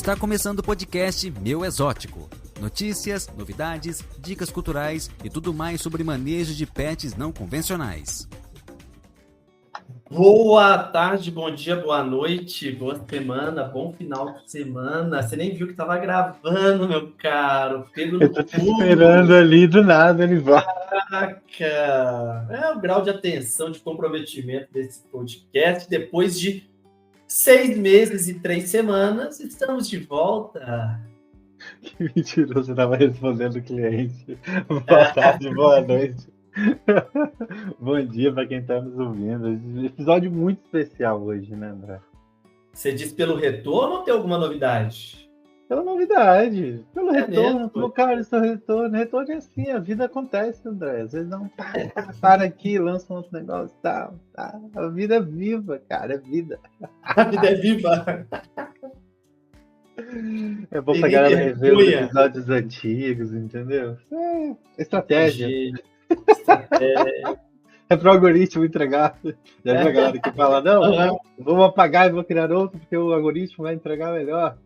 Está começando o podcast Meu Exótico. Notícias, novidades, dicas culturais e tudo mais sobre manejo de pets não convencionais. Boa tarde, bom dia, boa noite, boa semana, bom final de semana. Você nem viu que tava gravando, meu caro. Pego no Eu tô te esperando ali, do nada ele vai. Caraca! É o grau de atenção, de comprometimento desse podcast. Depois de 6 meses e 3 semanas, estamos de volta. Que mentiroso, você tava respondendo o cliente. Boa tarde, boa noite. Bom dia para quem tá nos ouvindo. Episódio muito especial hoje, né, André? Você disse pelo retorno ou tem alguma novidade? Pela novidade, pelo retorno, mesmo? pelo cara, seu retorno. Retorno é assim, a vida acontece, André. Às vezes não para aqui, lança um outro negócio, tá. A vida é viva, cara, é vida. A vida é viva. É bom pra galera rever os episódios antigos, entendeu? É estratégia. É pro algoritmo entregar. Já viu a galera que fala, não, vou apagar e vou criar outro porque o algoritmo vai entregar melhor.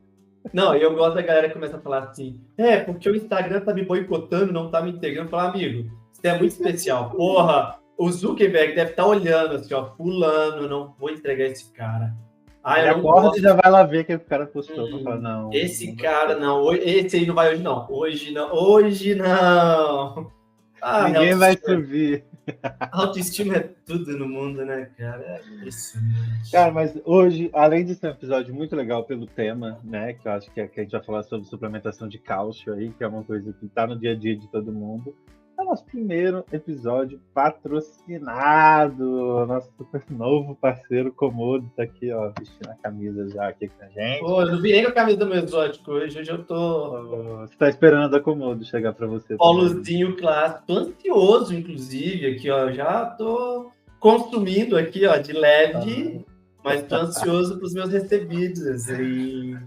Não, eu gosto da galera que começa a falar assim, porque o Instagram tá me boicotando, não tá me integrando. Falar, amigo, isso é muito especial. Porra, o Zuckerberg deve estar olhando assim, ó, fulano, não vou entregar esse cara. Ele acorda e já vai lá ver o que o cara postou. Fala, não, esse cara não, esse aí não vai hoje não. Hoje não. Ninguém vai subir. Autoestima é tudo no mundo, né, cara? É impressionante. Cara, mas hoje, além de ser um episódio muito legal pelo tema, né, que eu acho que a gente vai falar sobre suplementação de cálcio aí, que é uma coisa que tá no dia a dia de todo mundo, é o nosso primeiro episódio patrocinado. Nosso super novo parceiro Comodo tá aqui, ó, vestindo a camisa já aqui com a gente. Pô, eu não vi nem com a camisa do meu exótico hoje eu tô... Você tá esperando a Comodo chegar pra você. Polozinho clássico, tô ansioso, inclusive, aqui, ó, já tô consumindo aqui, ó, de leve, mas tô ansioso pros meus recebidos, assim.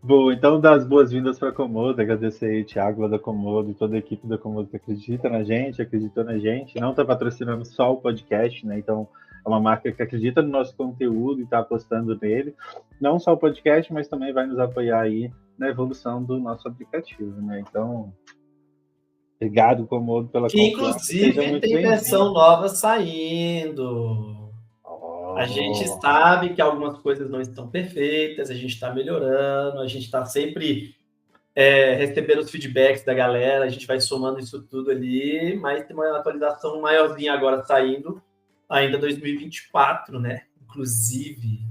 Bom, então dar as boas-vindas para a Comodo, agradecer aí Thiago lá da Comodo e toda a equipe da Comodo que acredita na gente, acreditou na gente, não está patrocinando só o podcast, né? Então é uma marca que acredita no nosso conteúdo e está apostando nele, não só o podcast, mas também vai nos apoiar aí na evolução do nosso aplicativo, né? Então, obrigado Comodo pela confiança. Inclusive tem versão nova saindo. A gente sabe que algumas coisas não estão perfeitas, a gente está melhorando, a gente está sempre recebendo os feedbacks da galera, a gente vai somando isso tudo ali, mas tem uma atualização maiorzinha agora saindo, ainda 2024, né? Inclusive.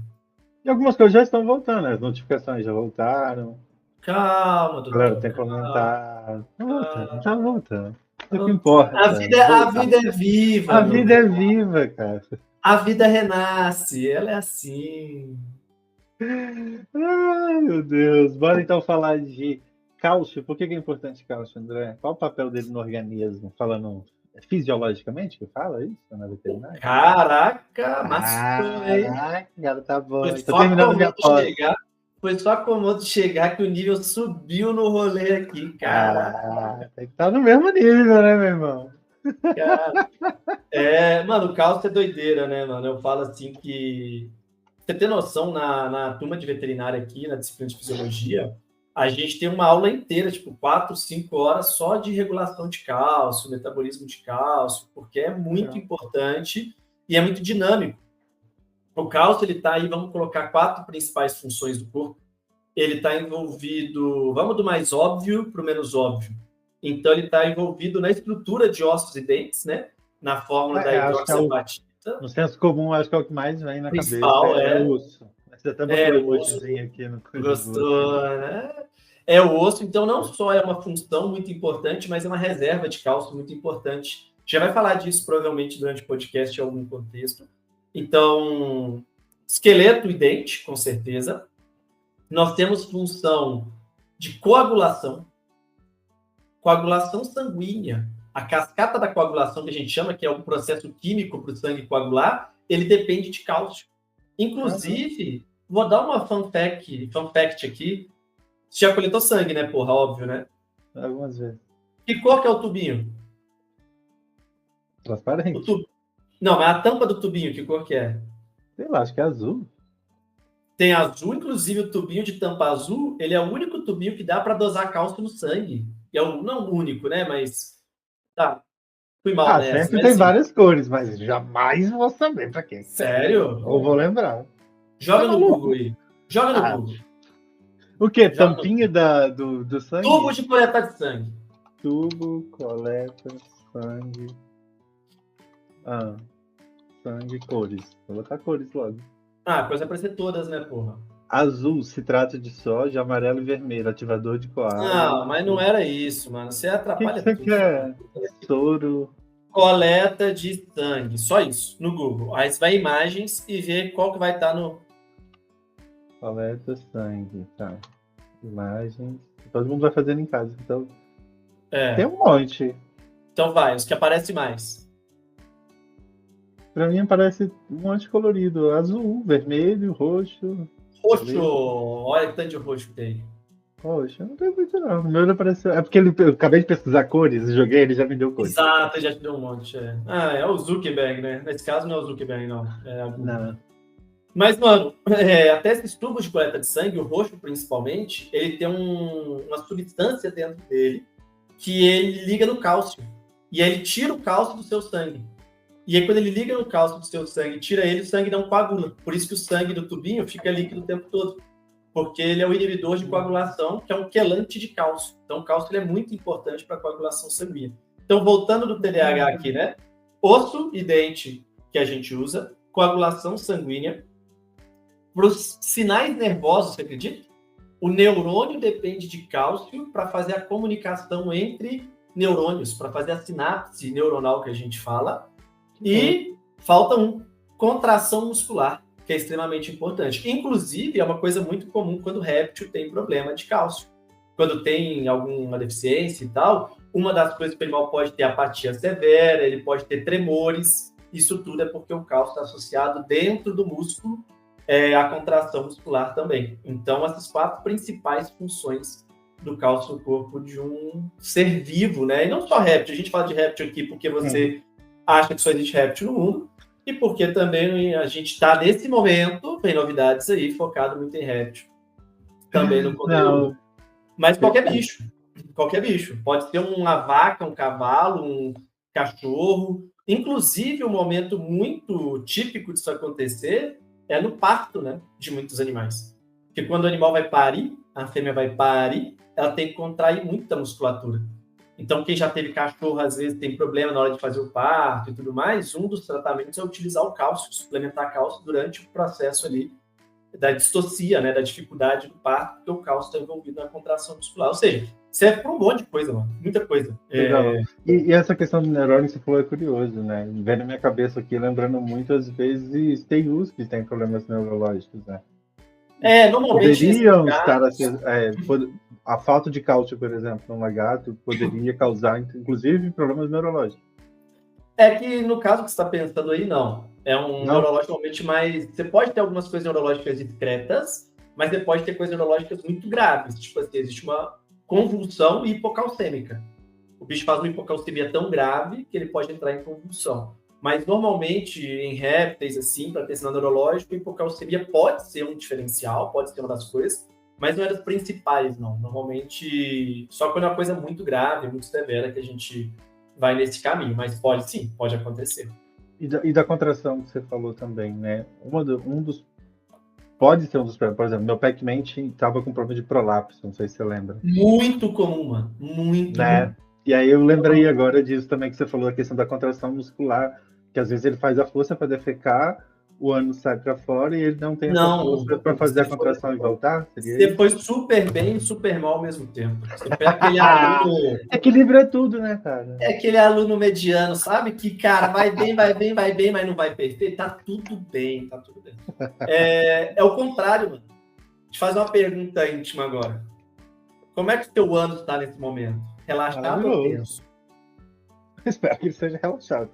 E algumas coisas já estão voltando, as notificações já voltaram. Calma, doutor. Claro, tem que comentar. Tá voltando. É o que importa. A vida é viva. A vida é viva, cara. A vida renasce, ela é assim. Ai, meu Deus. Bora então falar de cálcio. Por que é importante cálcio, André? Qual o papel dele no organismo? Falando fisiologicamente que fala isso na veterinária? Caraca, maçou, hein? Caraca, tá bom. Tô terminando minha pós. Foi só Comodo chegar que o nível subiu no rolê aqui, cara. Tem que estar no mesmo nível, né, meu irmão? Cara, mano, o cálcio é doideira, né, mano? Eu falo assim que... Você tem noção, na turma de veterinária aqui, na disciplina de fisiologia, a gente tem uma aula inteira, tipo 4, 5 horas só de regulação de cálcio, metabolismo de cálcio, porque é muito importante e é muito dinâmico. O cálcio, ele tá aí, vamos colocar 4 principais funções do corpo. Ele está envolvido, vamos do mais óbvio para o menos óbvio. Então, ele está envolvido na estrutura de ossos e dentes, né? Na fórmula da hidroxiapatita. No senso comum, acho que é o que mais vem na cabeça. É o osso. Você até botou um emojizinho aqui no coisa. Gostou, né? É o osso, então não só é uma função muito importante, mas é uma reserva de cálcio muito importante. Já vai falar disso provavelmente durante o podcast em algum contexto. Então, esqueleto e dente, com certeza. Nós temos função de coagulação sanguínea. A cascata da coagulação, que a gente chama, que é um processo químico para o sangue coagular, ele depende de cálcio. Inclusive, vou dar uma fun fact aqui. Você já coletou sangue, né, porra? Óbvio, né? Algumas vezes. Que cor que é o tubinho? Transparente. Não, mas a tampa do tubinho, que cor que é? Sei lá, acho que é azul. Tem azul, inclusive o tubinho de tampa azul, ele é o único tubinho que dá para dosar cálcio no sangue. E é o, não o único, né? Mas tá, fui mal nessa. Sempre Mas tem assim, várias cores, mas jamais vou saber pra quem. sério? Ou vou lembrar. Joga Tá no maluco? Google aí. Joga no Ah, Google. o quê? Joga no Tampinha do sangue? tubo de coletar de sangue. Tubo, coleta, sangue. Sangue, cores. Vou botar cores logo. Ah, coisa pra ser todas, né, porra? Azul, citrato de sódio, amarelo e vermelho, ativador de coágulo. Não, mas não era isso, mano. Você O que atrapalha você tudo. quer? Soro. Coleta de sangue, só isso, no Google. Aí você vai em imagens e vê qual que vai estar no... Coleta, sangue, tá. Imagens. Todo mundo vai fazendo em casa, então tem um monte. Então vai, os que aparecem mais. Pra mim aparece um monte colorido. Azul, vermelho, roxo. Roxo, olha que tanto de roxo que tem. Roxo, não tem muito não. O meu ele apareceu. É porque eu acabei de pesquisar cores e joguei, ele já me deu cores. Exato, já te deu um monte. É o Zuckerberg, né? Nesse caso não é o Zuckerberg, não. É a Google. Não. Mas, mano, até esses tubos de coleta de sangue, o roxo principalmente, ele tem uma substância dentro dele que ele liga no cálcio. E aí ele tira o cálcio do seu sangue. E aí, quando ele liga no cálcio do seu sangue e tira ele, o sangue não coagula. Por isso que o sangue do tubinho fica líquido o tempo todo. Porque ele é o inibidor de coagulação, que é um quelante de cálcio. Então, o cálcio ele é muito importante para a coagulação sanguínea. Então, voltando do TDAH aqui, né? Osso e dente que a gente usa, coagulação sanguínea. Para os sinais nervosos, você acredita? O neurônio depende de cálcio para fazer a comunicação entre neurônios, para fazer a sinapse neuronal que a gente fala. E falta contração muscular, que é extremamente importante. Inclusive, é uma coisa muito comum quando o réptil tem problema de cálcio. Quando tem alguma deficiência e tal, uma das coisas que o animal pode ter apatia severa, ele pode ter tremores. Isso tudo é porque o cálcio está associado dentro do músculo à contração muscular também. Então, essas 4 principais funções do cálcio no corpo de um ser vivo, né? E não só réptil. A gente fala de réptil aqui porque você acha que só existe réptil no mundo, e porque também a gente está, nesse momento, tem novidades aí, focado muito em réptil, também no conteúdo. Mas qualquer bicho. Pode ser uma vaca, um cavalo, um cachorro. Inclusive, um momento muito típico disso acontecer é no parto, né, de muitos animais. Porque quando o animal vai parir, a fêmea vai parir, ela tem que contrair muita musculatura. Então, quem já teve cachorro, às vezes, tem problema na hora de fazer o parto e tudo mais, um dos tratamentos é utilizar o cálcio, suplementar cálcio durante o processo ali da distocia, né, da dificuldade do parto, porque o cálcio está envolvido na contração muscular. Ou seja, serve para um monte de coisa, mano, muita coisa. E essa questão do neurônio que você falou é curioso, né? Vem na minha cabeça aqui, lembrando muito, às vezes, tem uns que têm problemas neurológicos, né? Normalmente... Poderiam estar a falta de cálcio, por exemplo, no lagarto, poderia causar, inclusive, problemas neurológicos. É que, no caso que você está pensando aí, não. É um neurológico realmente mais... Você pode ter algumas coisas neurológicas discretas, mas você pode ter coisas neurológicas muito graves. Tipo assim, existe uma convulsão hipocalcêmica. O bicho faz uma hipocalcemia tão grave que ele pode entrar em convulsão. Mas, normalmente, em répteis, assim, para ter sinal neurológico, a hipocalcemia pode ser um diferencial, pode ser uma das coisas, mas não é das principais, não. Normalmente, só quando é uma coisa muito grave, muito severa, que a gente vai nesse caminho. Mas pode sim, pode acontecer. E da contração que você falou também, né? Pode ser um dos problemas. Por exemplo, meu Pac-Man estava com problema de prolapso, não sei se você lembra. Muito comum, mano. Muito comum. E aí eu lembrei agora disso também que você falou, a questão da contração muscular, que às vezes ele faz a força para defecar, o ânus sai para fora e ele não tem essa força para fazer a contração e voltar? Você foi super bem e super mal ao mesmo tempo. Você pega aquele aluno... Equilíbrio é tudo, né, cara? É aquele aluno mediano, sabe? Que, cara, vai bem, mas não vai perfeito. Tá tudo bem, tá tudo bem. É o contrário, mano. Deixa eu fazer uma pergunta íntima agora. Como é que o teu ânus tá nesse momento? Relaxado ou tenso? Espero que ele seja relaxado.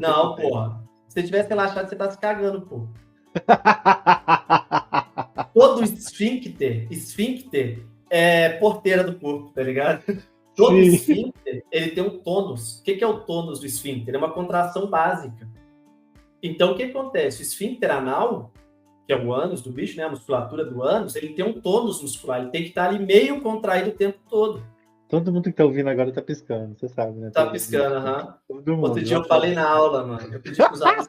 Não, porra. Se você tivesse relaxado, você tá se cagando, pô. Todo esfíncter é porteira do corpo, tá ligado? Todo esfíncter, ele tem um tônus. O que é o tônus do esfíncter? É uma contração básica. Então, o que acontece? O esfíncter anal, que é o ânus do bicho, né? A musculatura do ânus, ele tem um tônus muscular, ele tem que estar ali meio contraído o tempo todo. Todo mundo que tá ouvindo agora tá piscando, você sabe, né? Tá piscando, aham. Todo mundo. Outro dia eu falei na aula, mano. Eu pedi pros alunos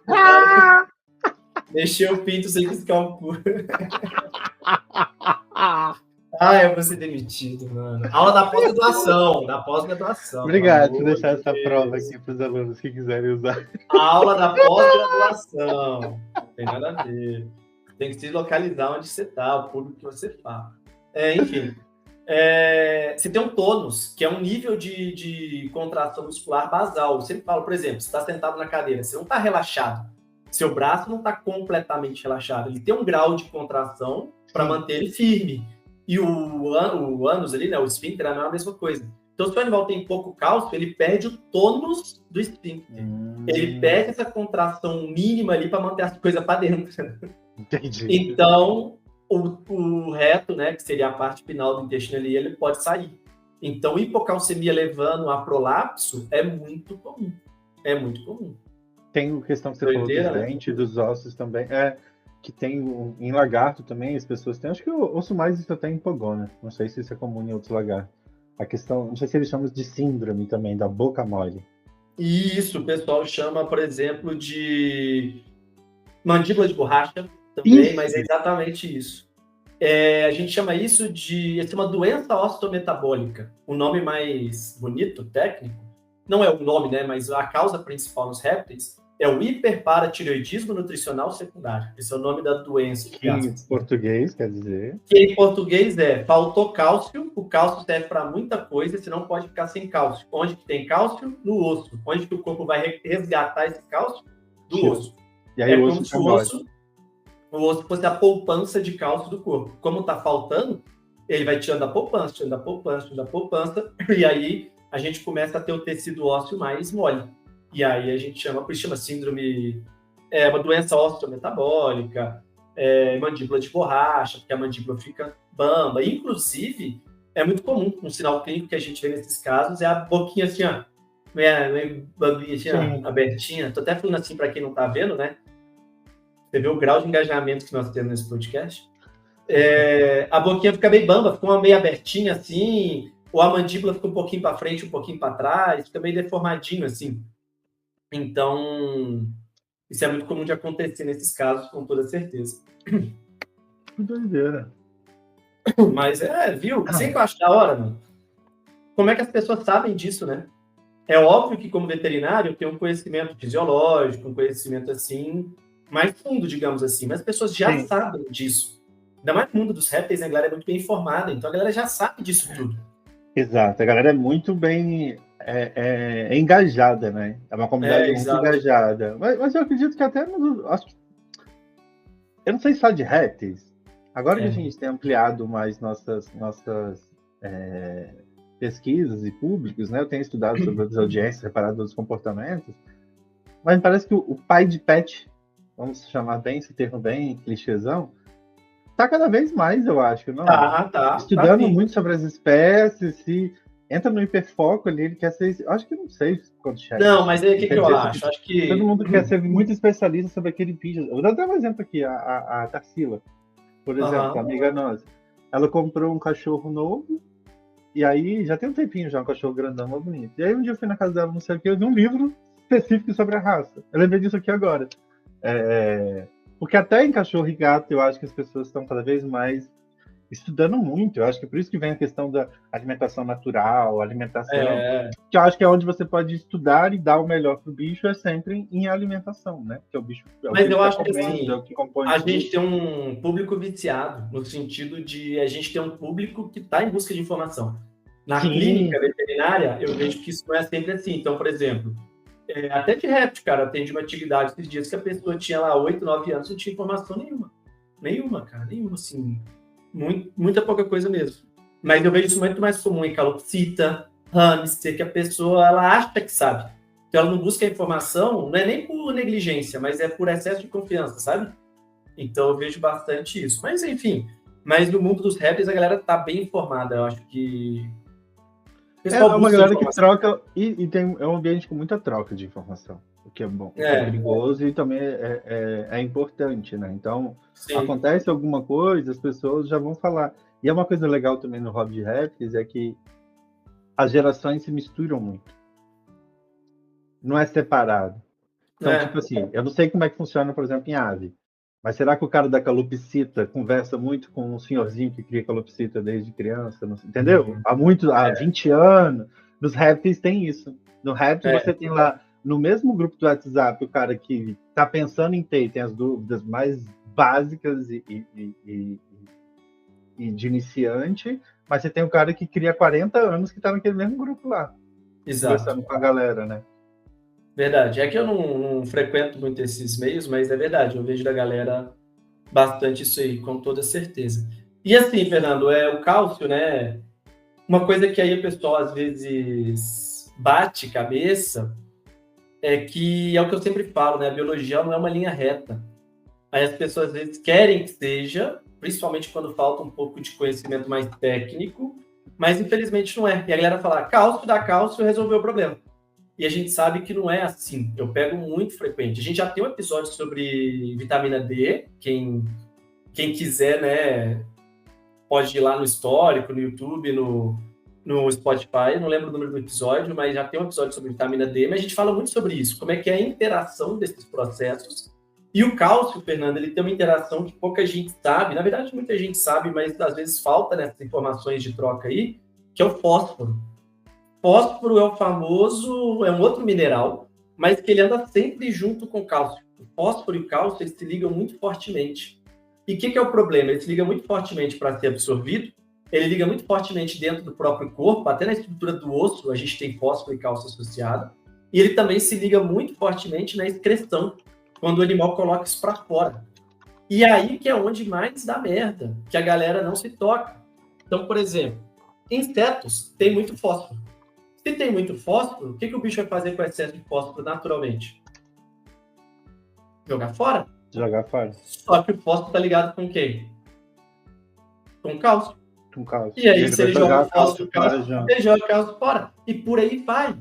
mexer o pinto sem piscar o cu. Eu vou ser demitido, mano. Aula da pós-graduação. Obrigado por deixar essa prova aqui para os alunos que quiserem usar. Aula da pós-graduação. Não tem nada a ver. Tem que se localizar onde você tá, o público que você fala. Enfim. Você tem um tônus, que é um nível de contração muscular basal. Eu sempre falo, por exemplo, você está sentado na cadeira, você não está relaxado. Seu braço não está completamente relaxado. Ele tem um grau de contração para manter ele firme. E o ânus ali, né, o esfíncter, não é a mesma coisa. Então, se o animal tem pouco cálcio, ele perde o tônus do esfíncter. Ele perde essa contração mínima ali para manter as coisas para dentro. Entendi. Então, o reto, né, que seria a parte final do intestino ali, ele pode sair. Então, hipocalcemia levando a prolapso é muito comum. É muito comum. Tem a questão que você falou dos dentes, dos ossos também. Que tem em lagarto também, as pessoas têm. Acho que eu ouço mais isso até em pogona. Não sei se isso é comum em outros lagartos. A questão, não sei se eles chamam de síndrome também, da boca mole. Isso, o pessoal chama, por exemplo, de mandíbula de borracha também, mas é exatamente isso. A gente chama isso de uma doença osteometabólica. O nome mais bonito, técnico, não é o nome, né, mas a causa principal nos répteis é o hiperparatireoidismo nutricional secundário. Esse é o nome da doença. Que em português quer dizer? Que em português faltou cálcio. O cálcio serve para muita coisa, você não pode ficar sem cálcio. Onde que tem cálcio? No osso. Onde que o corpo vai resgatar esse cálcio? Do osso. E aí como se o osso fosse a poupança de cálcio do corpo. Como está faltando, ele vai tirando a poupança, e aí a gente começa a ter o tecido ósseo mais mole. E aí a gente chama, por isso chama síndrome, uma doença osteometabólica, mandíbula de borracha, porque a mandíbula fica bamba. Inclusive, é muito comum, um sinal clínico que a gente vê nesses casos é a boquinha assim, ó, meio bambinha assim, ó, abertinha. Tô até falando assim para quem não tá vendo, né? Você vê o grau de engajamento que nós temos nesse podcast. A boquinha fica meio bamba, fica meio abertinha assim, ou a mandíbula fica um pouquinho para frente, um pouquinho para trás, fica meio deformadinho assim. Então, isso é muito comum de acontecer nesses casos, com toda certeza. Que doideira. Mas viu? Sei que eu acho da hora, mano. Como é que as pessoas sabem disso, né? É óbvio que, como veterinário, eu tenho um conhecimento fisiológico, um conhecimento, assim, mais fundo, digamos assim. Mas as pessoas já sabem disso. Ainda mais no mundo dos répteis, né? A galera é muito bem informada. Então, a galera já sabe disso tudo. Exato. A galera é muito bem... engajada, né? É uma comunidade muito engajada. Mas eu acredito que até... Eu não sei só de répteis. Agora que a gente tem ampliado mais nossas pesquisas e públicos, né? Eu tenho estudado sobre as audiências, reparado nos comportamentos, mas parece que o pai de pet, vamos chamar bem, esse termo bem clichêzão, tá cada vez mais, eu acho, não? Estudando muito sobre as espécies, se entra no hiperfoco ali, ele quer ser... Acho que não sei quanto chega. Não, mas aí o que eu acho? Acho que... Todo mundo quer ser muito especialista sobre aquele bicho. Eu vou dar até um exemplo aqui, a Tarsila, por exemplo, a amiga nossa. Ela comprou um cachorro novo, e aí já tem um tempinho já, um cachorro grandão, muito bonito. E aí um dia eu fui na casa dela, não sei o que, eu vi um livro específico sobre a raça. Eu lembrei disso aqui agora. Porque até em cachorro e gato, eu acho que as pessoas estão cada vez mais estudando muito. Eu acho que é por isso que vem a questão da alimentação natural, alimentação, que eu acho que é onde você pode estudar e dar o melhor pro bicho, é sempre em alimentação, né? Porque o bicho mas eu acho que assim, a gente tem um público viciado, no sentido de a gente ter um público que está em busca de informação. Na clínica veterinária, eu vejo que isso não é sempre assim. Então, por exemplo, até de réptil, cara, atendi uma atividade esses dias que a pessoa tinha lá 8, 9 anos e não tinha informação nenhuma. Nenhuma, assim... muita pouca coisa mesmo. Mas eu vejo isso muito mais comum em calopsita, hamster, que a pessoa ela acha que sabe. Então ela não busca a informação, não é nem por negligência, mas é por excesso de confiança, sabe? Então eu vejo bastante isso. Mas enfim, no mundo dos répteis a galera tá bem informada, eu acho que... É uma galera que troca e é um ambiente com muita troca de informação. o que é bom, o que é perigoso e também é importante, né? Então, acontece alguma coisa, as pessoas já vão falar. E é uma coisa legal também no hobby de raps, é que as gerações se misturam muito. Não é separado. Então, tipo assim, eu não sei como é que funciona, por exemplo, em ave. Mas será que o cara da calopsita conversa muito com um senhorzinho que cria calopsita desde criança? Não sei, entendeu? Há 20 anos. Nos raps tem isso. No rap você tem lá, no mesmo grupo do WhatsApp, o cara que tá pensando em ter, tem as dúvidas mais básicas e de iniciante, mas você tem o cara que cria 40 anos que tá naquele mesmo grupo lá. Exato. Conversando com a galera, né? Verdade. É que eu não frequento muito esses meios, mas é verdade. Eu vejo da galera bastante isso aí, com toda certeza. E assim, Fernando, o cálcio, né? Uma coisa que aí o pessoal às vezes bate cabeça é que é o que eu sempre falo, né? A biologia não é uma linha reta. Aí as pessoas às vezes querem que seja, principalmente quando falta um pouco de conhecimento mais técnico, mas infelizmente não é. E a galera fala, cálcio dá cálcio, resolveu o problema. E a gente sabe que não é assim. Eu pego muito frequente. A gente já tem um episódio sobre vitamina D. Quem quiser, né, pode ir lá no histórico, no YouTube, no Spotify. Eu não lembro o número do episódio, mas já tem um episódio sobre vitamina D. Mas a gente fala muito sobre isso. Como é que é a interação desses processos. E o cálcio, Fernando, ele tem uma interação que pouca gente sabe. Na verdade, muita gente sabe, mas às vezes falta nessas informações de troca aí, que é o fósforo. Fósforo é o famoso, é um outro mineral, mas que ele anda sempre junto com o cálcio. O fósforo e o cálcio, eles se ligam muito fortemente. E o que é o problema? Ele se liga muito fortemente para ser absorvido, ele liga muito fortemente dentro do próprio corpo, até na estrutura do osso a gente tem fósforo e cálcio associado, e ele também se liga muito fortemente na excreção, quando o animal coloca isso para fora. E aí que é onde mais dá merda, que a galera não se toca. Então, por exemplo, insetos têm muito fósforo. Se tem muito fósforo, o que o bicho vai fazer com o excesso de fósforo naturalmente? Jogar fora? Jogar fora. Só que o fósforo está ligado com quem? Com cálcio. Com cálcio. E aí, se ele joga o fósforo, ele joga o cálcio fora. E por aí vai.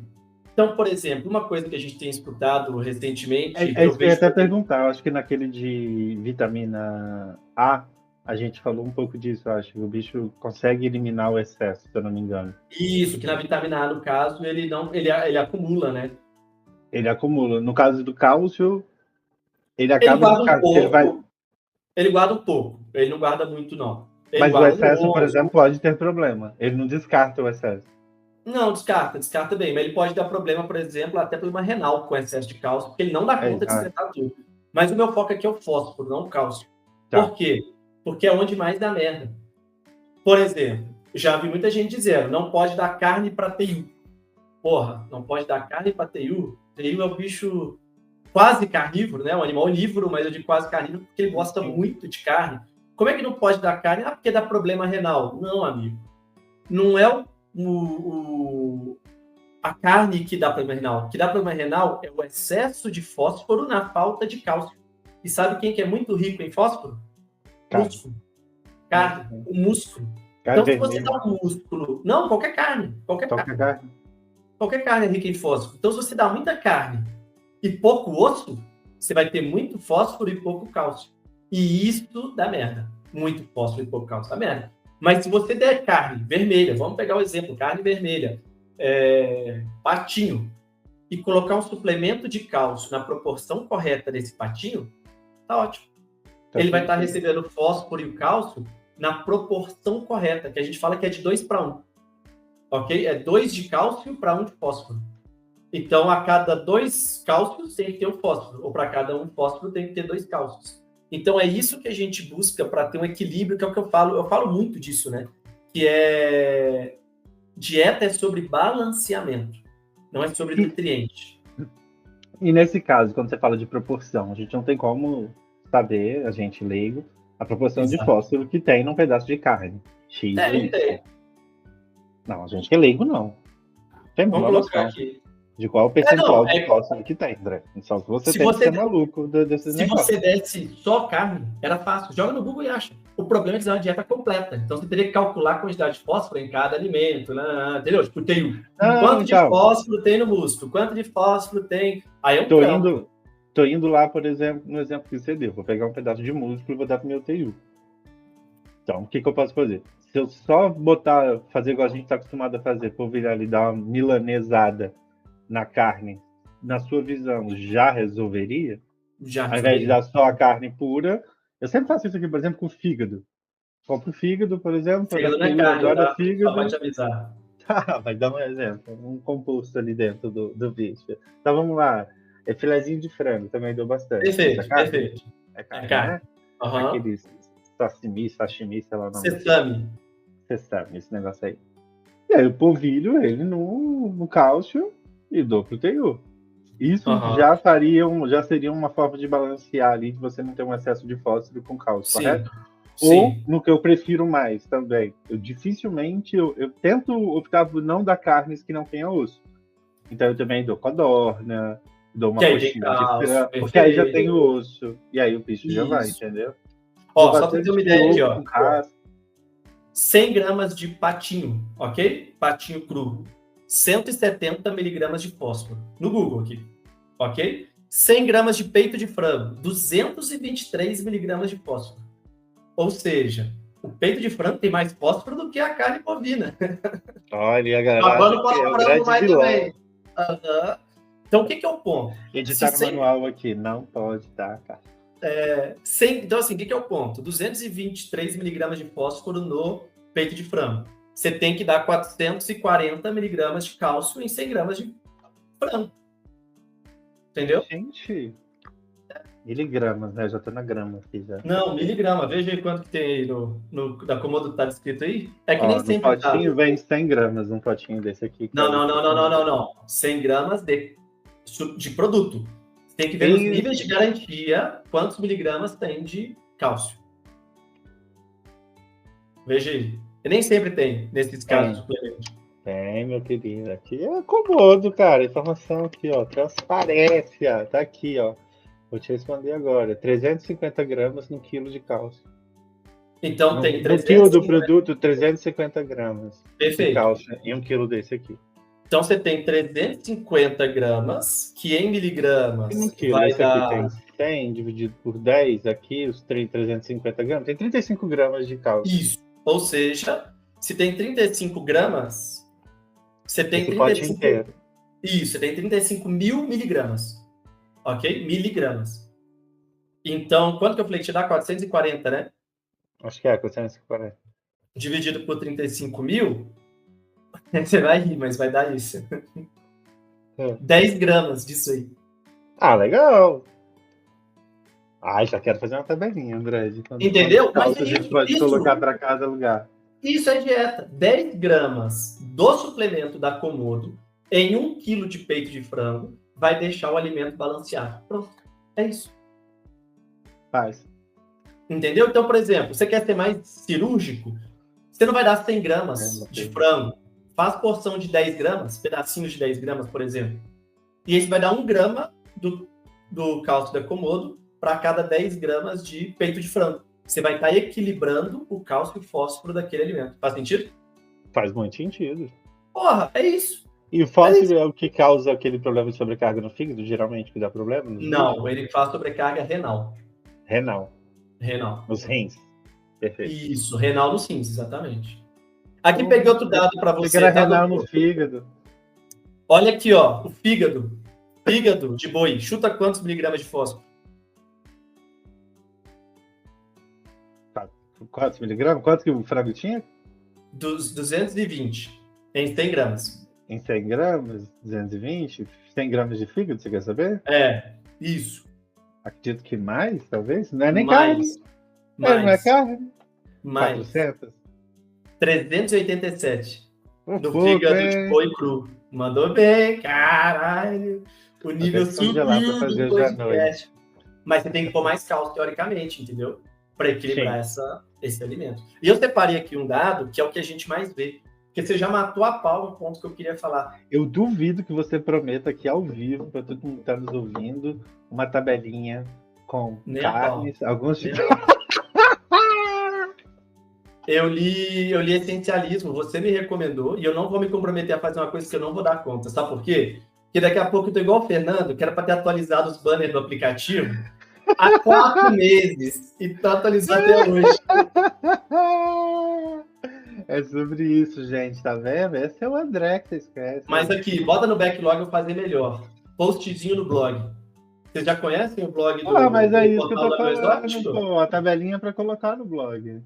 Então, por exemplo, uma coisa que a gente tem escutado recentemente... isso que eu ia até perguntar. Eu acho que naquele de vitamina A, a gente falou um pouco disso, acho que o bicho consegue eliminar o excesso, se eu não me engano. Isso, que na vitamina A, no caso, ele acumula, né? Ele acumula. No caso do cálcio, ele acaba... Ele guarda um pouco. Ele não guarda muito, não. Mas o excesso, por exemplo, pode ter problema. Ele não descarta o excesso. Não, descarta bem. Mas ele pode dar problema, por exemplo, até problema renal com excesso de cálcio, porque ele não dá conta de excretar tudo. Mas o meu foco aqui é o fósforo, não o cálcio. Tá. Por quê? Porque é onde mais dá merda. Por exemplo, já vi muita gente dizendo, não pode dar carne para TU. Porra, não pode dar carne para TU? TU é um bicho quase carnívoro, né? Um animal onívoro, mas eu digo quase carnívoro porque ele gosta muito de carne. Como é que não pode dar carne? Ah, porque dá problema renal. Não, amigo. Não é a carne que dá problema renal. O que dá problema renal é o excesso de fósforo na falta de cálcio. E sabe quem que é muito rico em fósforo? Músculo. Carne, o músculo. Então, se você dá um músculo... Não, qualquer carne. Qualquer carne é rica em fósforo. Então, se você dá muita carne e pouco osso, você vai ter muito fósforo e pouco cálcio. E isso dá merda. Muito fósforo e pouco cálcio dá merda. Mas se você der carne vermelha, vamos pegar o exemplo, carne vermelha, patinho, e colocar um suplemento de cálcio na proporção correta desse patinho, tá ótimo. Ele vai estar recebendo o fósforo e o cálcio na proporção correta, que a gente fala que é de 2 para 1. Ok? É 2 de cálcio para 1 de fósforo. Então, a cada 2 cálcios tem que ter um fósforo, ou para cada 1 fósforo tem que ter 2 cálcios. Então, é isso que a gente busca para ter um equilíbrio, que é o que eu falo. Eu falo muito disso, né? Que é... Dieta é sobre balanceamento, não é sobre nutriente. E nesse caso, quando você fala de proporção, a gente não tem como saber, a gente leigo, a proporção de fósforo que tem num pedaço de carne. X. Tem. Não, a gente é leigo, não. Tem Vamos colocar aqui. De qual percentual de fósforo que tem, André? Só que você tem que ser maluco desses negócios. Se você desse só carne, era fácil. Joga no Google e acha. O problema é fazer uma dieta completa. Então, você teria que calcular a quantidade de fósforo em cada alimento, né? Entendeu? Tipo, tem quanto de fósforo tem no músculo, quanto de fósforo tem... Aí eu tô indo lá, por exemplo, no exemplo que você deu. Vou pegar um pedaço de músculo e vou dar pro meu TU. Então, o que eu posso fazer? Se eu só fazer igual a gente está acostumado a fazer, polvilhar e dar uma milanesada na carne, na sua visão, já resolveria? Ao invés de dar só a carne pura, eu sempre faço isso aqui, por exemplo, com o fígado. Compro o fígado, por exemplo. Fígado não é carne, adoro fígado. Só vai te avisar. Vai dar um exemplo, um composto ali dentro do bicho. Então vamos lá. É filezinho de frango, também deu bastante. Perfeito. É carne, né? Uhum. Aqueles sashimi, sei lá o nome. Sesame, esse negócio aí. E aí eu polvilho ele no cálcio e dou pro TU. Isso já seria uma forma de balancear ali, de você não ter um excesso de fósforo com cálcio, correto? Ou no que eu prefiro mais também. Eu dificilmente, eu tento optar por não dar carnes que não tenha osso. Então eu também dou codorna, dou uma coxinha de frango, porque aí já tem o osso. E aí o bicho já vai, entendeu? Ó, só pra ter uma ideia aqui, ó. 100 gramas de patinho, ok? Patinho cru. 170 miligramas de fósforo. No Google aqui, ok? 100 gramas de peito de frango. 223 miligramas de fósforo. Ou seja, o peito de frango tem mais fósforo do que a carne bovina. Olha, galera. Acabando com o frango mais também. Então, o que é o ponto? Editar o manual aqui. Não pode dar, cara. Então, assim, o que é o ponto? 223 miligramas de fósforo no peito de frango. Você tem que dar 440 miligramas de cálcio em 100 gramas de frango. Entendeu? Gente, miligramas, né? Já tô na grama aqui já. Não, miligrama. Veja aí quanto que tem aí da Komodo, tá descrito aí. É que nem sempre no potinho vem 100 gramas, um potinho desse aqui. Não. 100 gramas de produto. Tem que ver os níveis de garantia, quantos miligramas tem de cálcio. Veja aí. E nem sempre tem, nesses casos de suplemento. Tem, meu querido. Aqui é Komodo, cara. Informação aqui, ó. Transparência. Tá aqui, ó. Vou te responder agora. 350 gramas no quilo de cálcio. Então tem 350... No quilo do produto, 350 gramas. Perfeito. De cálcio em um quilo desse aqui. Então, você tem 350 gramas, que em miligramas vai dar... Aqui tem 100 dividido por 10, aqui os 350 gramas, tem 35 gramas de cálcio. Isso. Ou seja, se tem 35 gramas, você tem esse 35... inteiro. Isso, você tem 35 mil miligramas. Ok? Miligramas. Então, quanto que eu falei que te dá? 440, né? Acho que é 440. Dividido por 35 mil... Você vai rir, mas vai dar isso. 10 gramas disso aí. Ah, legal. Já quero fazer uma tabelinha, André. Entendeu? Mas a gente pode colocar para cada lugar. Isso é dieta. 10 gramas do suplemento da Komodo em 1 quilo de peito de frango vai deixar o alimento balanceado. Pronto. É isso. Faz. Entendeu? Então, por exemplo, você quer ser mais cirúrgico? Você não vai dar 100 gramas de frango. Faz porção de 10 gramas, pedacinhos de 10 gramas, por exemplo. E aí você vai dar 1 grama do cálcio da Komodo para cada 10 gramas de peito de frango. Você vai estar equilibrando o cálcio e o fósforo daquele alimento. Faz sentido? Faz muito sentido. Porra, é isso. E o fósforo é o que causa aquele problema de sobrecarga no fígado, geralmente, que dá problema? Não, ele faz sobrecarga renal. Renal. Nos rins. Perfeito. Isso, renal nos rins, exatamente. Aqui peguei outro dado para você. Era renal no fígado. Olha aqui, ó, o fígado. Fígado de boi. Chuta quantos miligramas de fósforo? Quantos miligramas? Quanto que o frango tinha? 220 em 100 gramas. Em 100 gramas? 220? 100 gramas de fígado, você quer saber? Isso. Acredito que mais, talvez. Não é nem carne. Não é carne. Mais. 400? 387 do fígado de boi cru. Mandou bem, caralho. O nível subiu do podcast. Mas você tem que pôr mais cálcio, teoricamente, entendeu? Para equilibrar esse alimento. E eu separei aqui um dado que é o que a gente mais vê. Porque você já matou a pau no ponto que eu queria falar. Eu duvido que você prometa aqui ao vivo, para todo mundo que está nos ouvindo, uma tabelinha com Nem carnes, alguns Nem tipos. a pau. Eu li Essencialismo, você me recomendou, e eu não vou me comprometer a fazer uma coisa que eu não vou dar conta. Sabe por quê? Porque daqui a pouco eu tô igual o Fernando, que era para ter atualizado os banners do aplicativo há 4 meses, e tá atualizado até hoje. É sobre isso, gente, tá vendo? Esse é o André que você esquece. Mas aqui, bota no backlog, eu vou fazer melhor. Postzinho no blog. Vocês já conhecem o blog do Mas é isso que eu tô Portal Lago falando, Exótico? pô, a tabelinha para colocar no blog.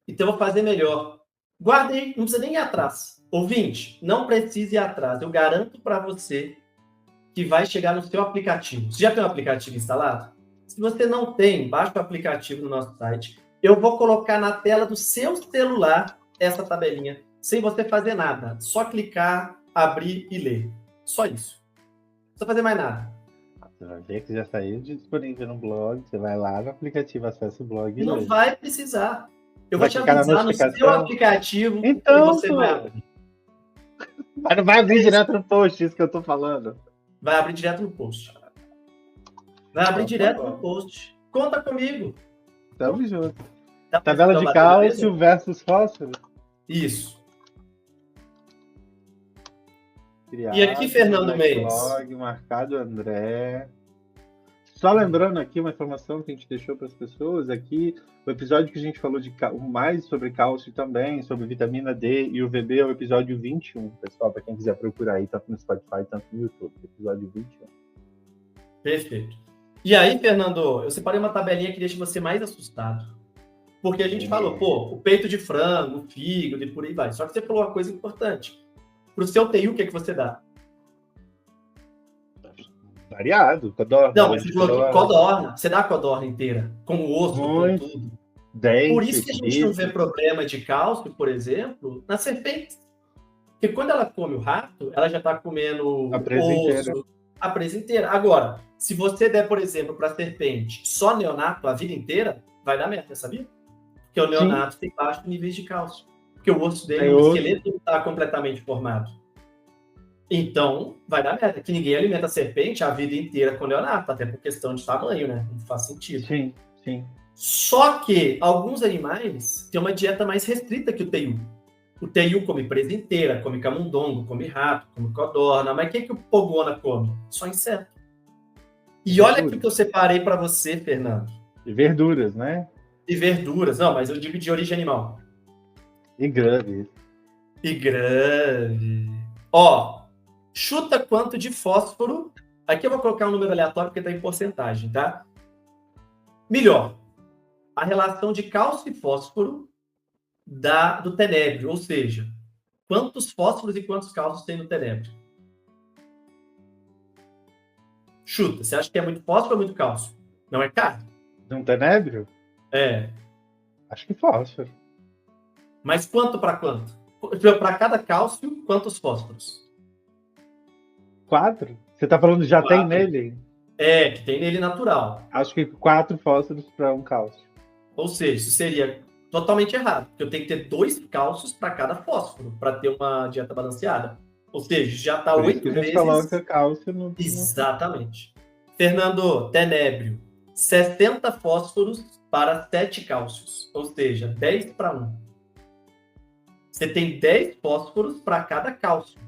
Então eu vou fazer melhor. Guardei, não precisa nem ir atrás. Ouvinte, não precisa ir atrás. Eu garanto para você que vai chegar no seu aplicativo. Você já tem um aplicativo instalado? Se você não tem, baixa o aplicativo no nosso site. Eu vou colocar na tela do seu celular essa tabelinha, sem você fazer nada. Só clicar, abrir e ler. Só isso. Não precisa fazer mais nada. Você vai ver que já saiu disponível no blog, você vai lá no aplicativo, acessa o blog e Não lê. vai precisar. Eu Vai vou te clicar na avisar no notificação? seu aplicativo Então, e você vai abrir. Mas não vai abrir direto no post, isso que eu tô falando. Vai abrir direto no post. Vai abrir Então, direto tá bom. no post. Conta comigo. Tamo junto. Dá pra Tabela você de bater cálcio beleza? versus fósforo. Isso. Criado, E aqui, Fernando backlog, marcado André. Só lembrando aqui uma informação que a gente deixou para as pessoas aqui, o episódio que a gente falou mais sobre cálcio também, sobre vitamina D e UVB é o episódio 21, pessoal, para quem quiser procurar aí, tanto no Spotify, tanto no YouTube, episódio 21. Perfeito. E aí, Fernando, eu separei uma tabelinha que deixa você mais assustado. Porque a gente falou, pô, o peito de frango, o fígado e por aí vai. Só que você falou uma coisa importante. Pro seu TI, o que é que você dá? Variado, codorna. Não, mas você falou que codorna. Você dá a codorna inteira, com o osso, Muito. com tudo. Dente, Por isso que a gente não vê problema de cálcio, por exemplo, nas serpentes. Porque quando ela come o rato, ela já está comendo A presa inteira. a presa inteira. Agora, se você der, por exemplo, para a serpente só neonato a vida inteira, vai dar merda, sabia? Porque o neonato tem baixos níveis de cálcio. Porque o osso dele, o esqueleto não está completamente formado. Então, vai dar merda. Que ninguém alimenta a serpente a vida inteira com neonato, até por questão de tamanho, né? Não faz sentido. Sim, sim. Só que alguns animais têm uma dieta mais restrita que o teiu. O teiu come presa inteira, come camundongo, come rato, come codorna. Mas o que o pogona come? Só inseto. E olha aqui o que eu separei para você, Fernando. E verduras, né? E verduras. Não, mas eu digo de origem animal. E grave. E grave. Ó, chuta quanto de fósforo. Aqui eu vou colocar um número aleatório porque está em porcentagem, tá? Melhor. A relação de cálcio e fósforo do tenebro, ou seja, quantos fósforos e quantos cálcios tem no tenebro? Chuta, você acha que é muito fósforo ou muito cálcio? Não é carne? Não tenebro? É. Acho que fósforo. Mas quanto para quanto? Para cada cálcio, quantos fósforos? 4? Você tá falando já 4. tem nele? É, que tem nele natural. Acho que 4 fósforos para um cálcio. Ou seja, isso seria totalmente errado, porque eu tenho que ter 2 cálcios para cada fósforo, para ter uma dieta balanceada. Ou seja, já está 8 que a gente vezes... coloca cálcio no... Exatamente. Fernando, tenébrio, 60 fósforos para 7 cálcios, ou seja, 10 para 1. Você tem 10 fósforos para cada cálcio.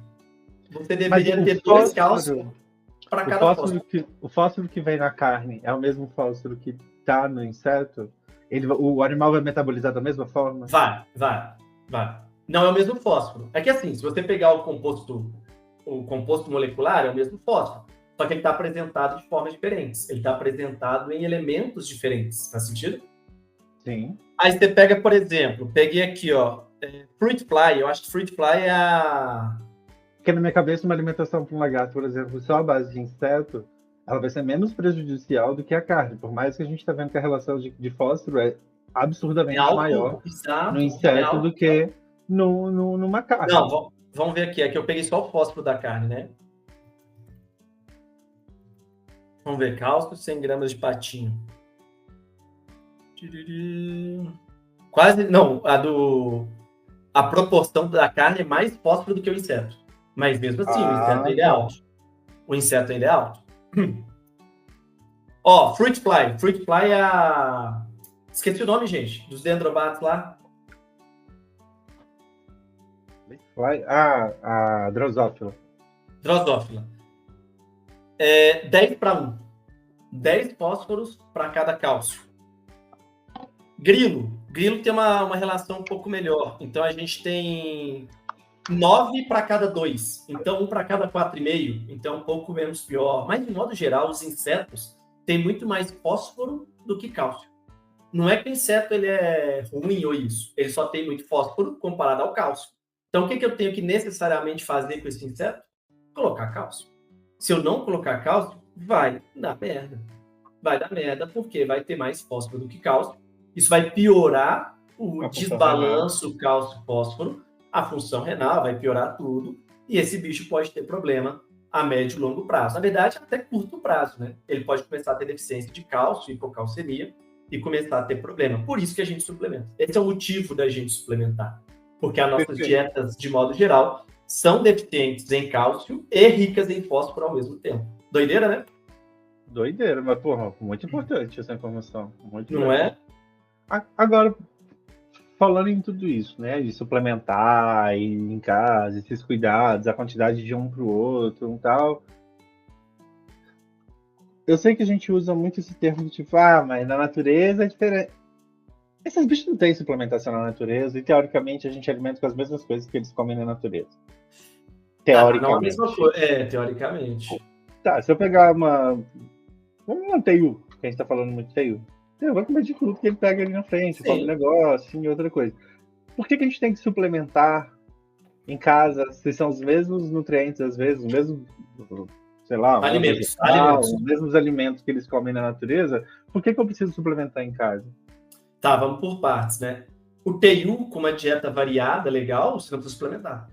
Você deveria ter 2 cálcios para cada fósforo. O fósforo que vem na carne é o mesmo fósforo que está no inseto? O animal vai metabolizar da mesma forma? Vai. Não é o mesmo fósforo. É que assim, se você pegar o composto molecular, é o mesmo fósforo. Só que ele está apresentado de formas diferentes. Ele está apresentado em elementos diferentes. Faz sentido? Sim. Aí você pega, por exemplo, peguei aqui, ó, Fruit Fly. Eu acho que Fruit Fly é a... Porque na minha cabeça, uma alimentação para um lagarto, por exemplo, só à base de inseto, ela vai ser menos prejudicial do que a carne. Por mais que a gente está vendo que a relação de fósforo é absurdamente maior no inseto do que numa carne. Não, vamos ver aqui. Aqui eu peguei só o fósforo da carne, né? Vamos ver. Cálcio, 100 gramas de patinho. Quase... Não, a do a proporção da carne é mais fósforo do que o inseto. Mas mesmo assim, o inseto ainda é alto. O inseto ainda é alto. Ó, Fruit Fly. Fruit Fly é a... Esqueci o nome, gente, dos dendrobatos lá. A Drosófila. Drosófila. 10 para 1. 10 fósforos para cada cálcio. Grilo. Grilo tem uma relação um pouco melhor. Então, a gente tem 9 para cada 2. Então, 1 para cada 4,5. Então, um pouco menos pior. Mas, de modo geral, os insetos têm muito mais fósforo do que cálcio. Não é que o inseto ele é ruim ou isso. Ele só tem muito fósforo comparado ao cálcio. Então, o que eu tenho que necessariamente fazer com esse inseto? Colocar cálcio. Se eu não colocar cálcio, vai dar merda. Vai dar merda porque vai ter mais fósforo do que cálcio. Isso vai piorar o desbalanço cálcio-fósforo, a função renal, vai piorar tudo. E esse bicho pode ter problema a médio e longo prazo. Na verdade, até curto prazo, né? Ele pode começar a ter deficiência de cálcio, hipocalcemia, e começar a ter problema. Por isso que a gente suplementa. Esse é o motivo da gente suplementar. Porque as nossas dietas, de modo geral, são deficientes em cálcio e ricas em fósforo ao mesmo tempo. Doideira, né? Doideira, mas, porra, muito importante essa informação. Muito Não é? Agora, falando em tudo isso, né? De suplementar, ir em casa, esses cuidados, a quantidade de um para o outro e tal. Eu sei que a gente usa muito esse termo de tipo, mas na natureza é diferente. Esses bichos não têm suplementação na natureza e, teoricamente, a gente alimenta com as mesmas coisas que eles comem na natureza. Teoricamente. Não a mesma coisa. Teoricamente. Tá, se eu pegar uma... Vamos lá, teiu, que a gente tá falando muito teiu. Eu vou comer de fruto que ele pega ali na frente, come um negócio, e outra coisa. Por que a gente tem que suplementar em casa se são os mesmos nutrientes, às vezes, os mesmos... sei lá, alimentos. Os mesmos alimentos que eles comem na natureza, por que eu preciso suplementar em casa? Tá, vamos por partes, né? O teiu, com uma dieta variada, legal, você não precisa suplementar.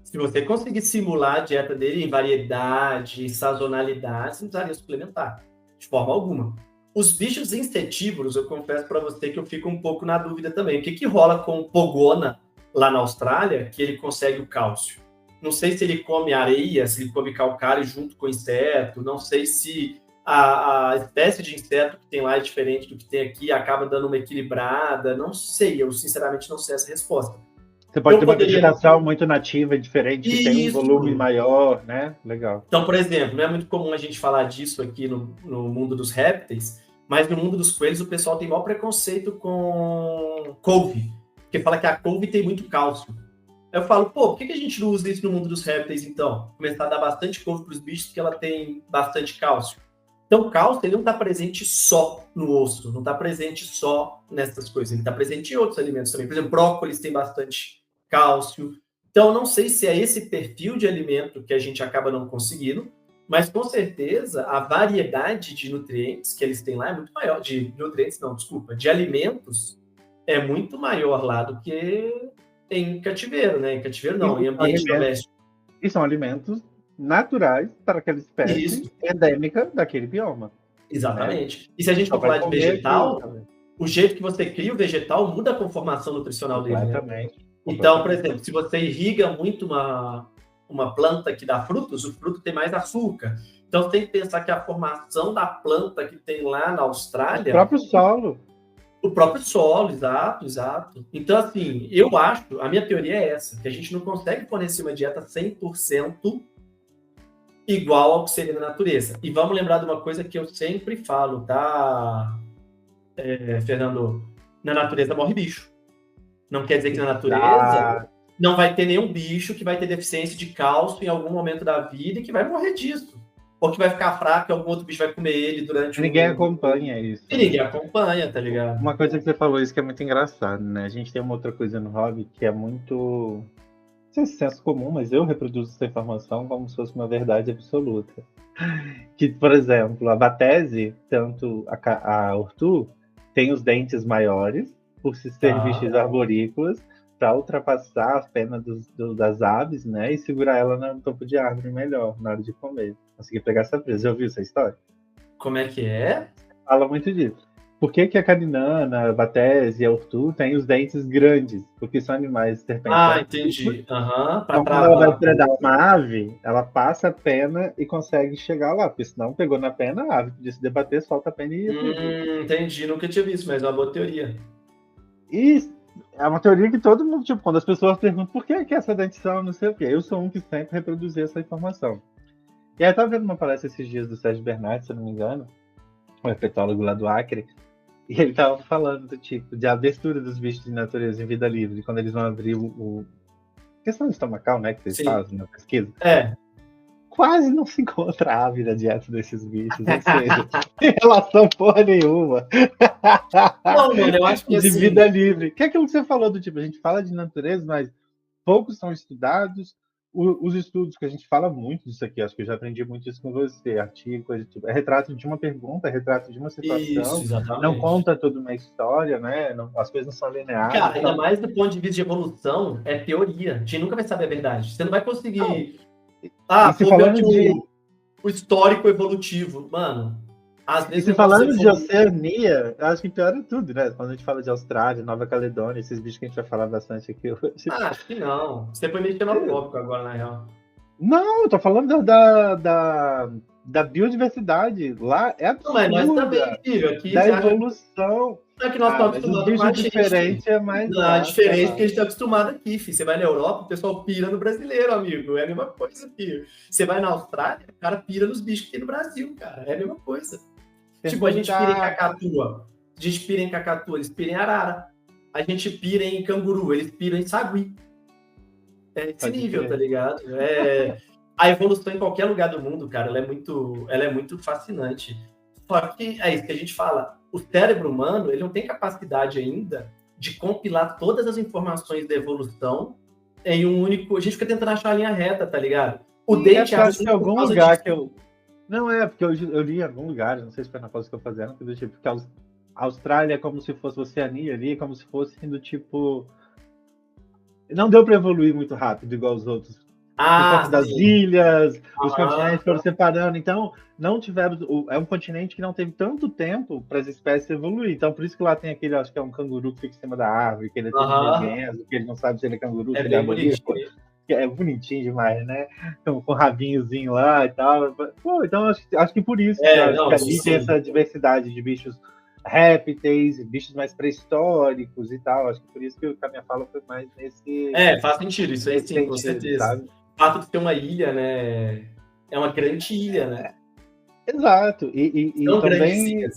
Se você conseguir simular a dieta dele em variedade, em sazonalidade, você não precisaria suplementar, de forma alguma. Os bichos insetívoros, eu confesso para você que eu fico um pouco na dúvida também. O que rola com o pogona lá na Austrália, que ele consegue o cálcio? Não sei se ele come areia, se ele come calcário junto com inseto, não sei se a espécie de inseto que tem lá é diferente do que tem aqui, acaba dando uma equilibrada, não sei, eu sinceramente não sei essa resposta. Você pode ter uma vegetação muito nativa, diferente, que tem um volume maior, né? Legal. Então, por exemplo, não é muito comum a gente falar disso aqui no mundo dos répteis, mas no mundo dos coelhos o pessoal tem maior preconceito com couve, porque fala que a couve tem muito cálcio. Eu falo, por que a gente não usa isso no mundo dos répteis, então? Começar a dar bastante couve para os bichos, porque ela tem bastante cálcio. Então, o cálcio ele não está presente só no osso, não está presente só nessas coisas, ele está presente em outros alimentos também. Por exemplo, brócolis tem bastante cálcio. Então, não sei se é esse perfil de alimento que a gente acaba não conseguindo, mas com certeza a variedade de nutrientes que eles têm lá é muito maior. De alimentos é muito maior lá do que em cativeiro, né? Em cativeiro não, em ambiente doméstico. E são alimentos naturais para aquela espécie endêmica daquele bioma. Exatamente. Né? E se a gente for falar de vegetal, o jeito que você cria o vegetal muda a conformação nutricional dele. Né? Então, por exemplo, se você irriga muito uma planta que dá frutos, o fruto tem mais açúcar. Então, você tem que pensar que a formação da planta que tem lá na Austrália... O próprio solo, exato. Então, assim, eu acho, a minha teoria é essa, que a gente não consegue fornecer uma dieta 100% igual ao que seria na natureza. E vamos lembrar de uma coisa que eu sempre falo, tá, Fernando? Na natureza morre bicho. Não quer dizer que na natureza não vai ter nenhum bicho que vai ter deficiência de cálcio em algum momento da vida e que vai morrer disso. Ou que vai ficar fraco e algum outro bicho vai comer ele durante Ninguém acompanha isso. E ninguém acompanha, tá ligado? Uma coisa que você falou, isso que é muito engraçado, né? A gente tem uma outra coisa no hobby que é muito... Não sei se é senso comum, mas eu reproduzo essa informação como se fosse uma verdade absoluta. Que, por exemplo, a Batese, tanto a Ortu, tem os dentes maiores, por se ser bichos arborícolas, para ultrapassar a pena das aves, né? E segurar ela no topo de árvore melhor, na hora de comer. Conseguir pegar essa presa. Já ouviu essa história? Como é que é? Fala muito disso. Por que que a caninana, a batese e a urtu têm os dentes grandes? Porque são animais serpentes. Entendi. Aham, pra Então, quando ela vai travar. predar uma ave, ela passa a pena e consegue chegar lá, porque senão pegou na pena, a ave podia se debater, solta a pena e ia. Entendi, nunca tinha visto, mas é uma boa teoria. E é uma teoria que todo mundo, tipo, quando as pessoas perguntam por que essa dentição, não sei o quê, eu sou um que sempre reproduzi essa informação. E aí eu tava vendo uma palestra esses dias do Sérgio Bernardes, se eu não me engano, um herpetólogo lá do Acre, e ele tava falando do tipo, de abertura dos bichos de natureza em vida livre, quando eles vão abrir o questão estomacal, né, que vocês Sim. fazem na pesquisa. É. Quase não se encontra ave na dieta desses bichos, ou seja, em relação porra nenhuma. Não, mano, eu acho que De assim, vida livre. Que é aquilo que você falou do tipo, a gente fala de natureza, mas poucos são estudados. Os estudos que a gente fala muito disso aqui, acho que eu já aprendi muito isso com você, artigo, coisa do tipo. É retrato de uma pergunta, é retrato de uma situação. isso, exatamente. Não conta toda uma história, né? As coisas não são lineares. Cara, ainda mais do ponto de vista de evolução, é teoria. A gente nunca vai saber a verdade. Você não vai conseguir. Vou ver aqui o histórico evolutivo. Mano, às vezes. E se falando de Oceania, eu acho que piora tudo, né? Quando a gente fala de Austrália, Nova Caledônia, esses bichos que a gente vai falar bastante aqui hoje. Acho que não. Você foi meio xenofóbico agora, na real. Não, eu tô falando da biodiversidade. Lá é absurda. Não, mas nós também, filho. Aqui da evolução. É que nós estamos acostumados com a gente. Diferente é mais. Não, é diferente porque a gente está acostumado aqui, filho. Você vai na Europa, o pessoal pira no brasileiro, amigo. É a mesma coisa, filho. Você vai na Austrália, o cara pira nos bichos que tem no Brasil, cara. É a mesma coisa. Tipo, a gente pira em cacatua. A gente pira em cacatua, eles piram em arara. A gente pira em canguru, eles piram em sagui. É esse nível, tá ligado? A evolução em qualquer lugar do mundo, cara, ela é muito fascinante. Só que é isso que a gente fala. O cérebro humano, ele não tem capacidade ainda de compilar todas as informações da evolução em um único... A gente fica tentando achar a linha reta, tá ligado? O dente é em algum lugar que eu... Não, porque eu li em algum lugar, não sei se foi na pausa que eu fazendo, do tipo, que a Austrália é como se fosse Oceania ali, como se fosse do tipo... Não deu para evoluir muito rápido, igual os outros. Por conta das ilhas, os continentes foram separando, então não tiveram. É um continente que não teve tanto tempo para as espécies evoluir. Então, por isso que lá tem aquele, acho que é um canguru que fica em cima da árvore, que ele é todo que ele não sabe se ele é canguru, se ele é bonitinho. É bonitinho demais, né? Com rabinhozinho lá e tal. Pô, então acho que por isso que ali tem essa diversidade de bichos répteis, bichos mais pré-históricos e tal. Acho que por isso que a minha fala foi mais nesse... faz sentido, isso aí sim, com certeza. Sabe? O fato de ter uma ilha, né? É uma grande ilha, né? Exato. E também...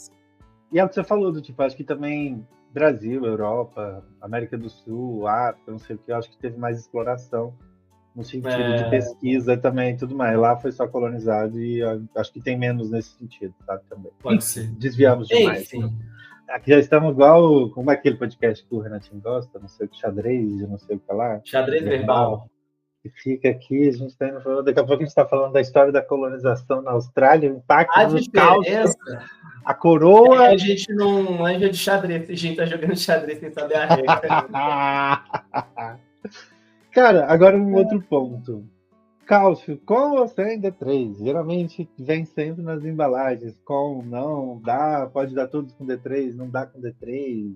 E é o que você falou, do tipo, acho que também Brasil, Europa, América do Sul, África, não sei o que, acho que teve mais exploração no sentido de pesquisa também, tudo mais. Lá foi só colonizado e acho que tem menos nesse sentido, sabe, também. Pode ser. Desviamos demais. Sim. Aqui já estamos igual, como é aquele podcast que o Renatinho gosta, não sei o que, xadrez, não sei o que lá. Xadrez verbal. Que fica aqui, a gente está indo falando, daqui a pouco a gente está falando da história da colonização na Austrália, o impacto dos cálculos, a coroa... a gente não manja de xadrez, a gente está jogando xadrez sem saber a regra. Cara, agora um outro ponto. Cálcio, com ou sem D3? Geralmente vem sempre nas embalagens. Com, não, dá, pode dar todos com D3, não dá com D3.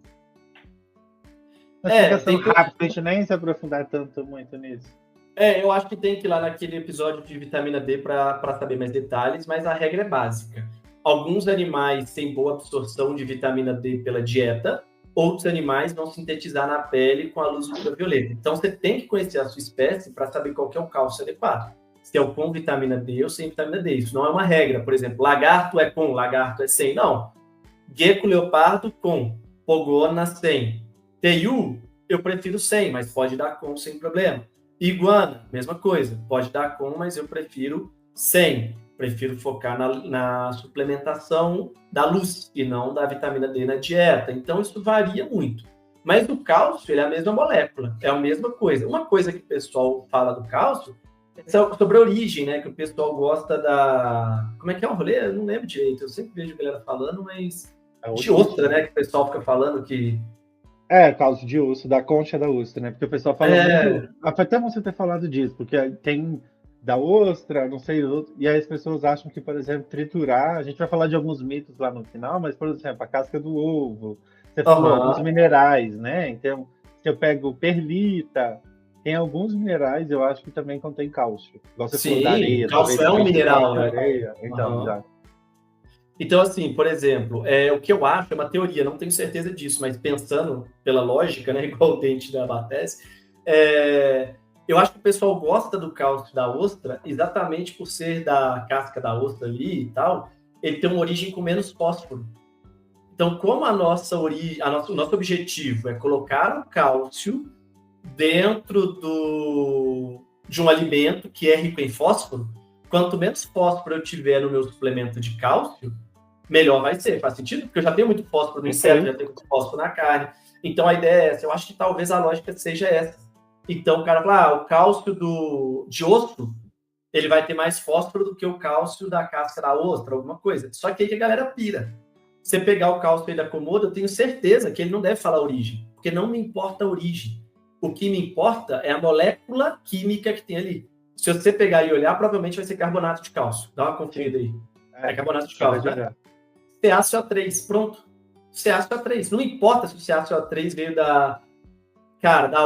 Explicação rápida, a gente nem se aprofundar tanto muito nisso. Eu acho que tem que ir lá naquele episódio de vitamina D para saber mais detalhes, mas a regra é básica. Alguns animais têm boa absorção de vitamina D pela dieta, outros animais vão sintetizar na pele com a luz ultravioleta. Então, você tem que conhecer a sua espécie para saber qual que é o cálcio adequado. Se é o com vitamina D ou sem vitamina D. Isso não é uma regra. Por exemplo, lagarto é com, lagarto é sem. Não. Gecko leopardo com, pogona sem. Teiu, eu prefiro sem, mas pode dar com sem problema. Iguana, mesma coisa. Pode dar com, mas eu prefiro sem. Prefiro focar na suplementação da luz e não da vitamina D na dieta. Então, isso varia muito. Mas o cálcio, ele é a mesma molécula, é a mesma coisa. Uma coisa que o pessoal fala do cálcio é sobre a origem, né? Que o pessoal gosta da... Como é que é o rolê? Eu não lembro direito. Eu sempre vejo a galera falando, mas... de ostra, né? Que o pessoal fica falando que... cálcio de osso, da concha da ostra, né? Porque o pessoal fala muito... Foi até você ter falado disso, porque tem... da ostra, não sei, e aí as pessoas acham que, por exemplo, triturar, a gente vai falar de alguns mitos lá no final, mas, por exemplo, a casca do ovo, você falou alguns Aham. minerais, né? Então, se eu pego perlita, tem alguns minerais, eu acho que também contém cálcio. Igual você falou da Sim, areia, cálcio talvez é se a um gente mineral, troque a né? areia, então, Aham. já. Então, assim, por exemplo, o que eu acho é uma teoria, não tenho certeza disso, mas pensando pela lógica, né, igual o dente da Barthez, eu acho que o pessoal gosta do cálcio da ostra exatamente por ser da casca da ostra ali e tal, ele tem uma origem com menos fósforo. Então, como a nossa origem, o nosso objetivo é colocar o cálcio dentro de um alimento que é rico em fósforo, quanto menos fósforo eu tiver no meu suplemento de cálcio, melhor vai ser. Faz sentido? Porque eu já tenho muito fósforo no inseto, já Perfeito. tenho muito fósforo na carne. Então a ideia é essa. Eu acho que talvez a lógica seja essa. Então o cara fala, o cálcio de osso, ele vai ter mais fósforo do que o cálcio da casca da ostra, alguma coisa. Só que aí que a galera pira. Você pegar o cálcio aí da Komodo, eu tenho certeza que ele não deve falar origem, porque não me importa a origem. O que me importa é a molécula química que tem ali. Se você pegar e olhar, provavelmente vai ser carbonato de cálcio. Dá uma conferida Sim. aí. É carbonato de Acabei cálcio, de né? olhar. CaCO3, pronto. CaCO3. Não importa se o CaCO3 veio da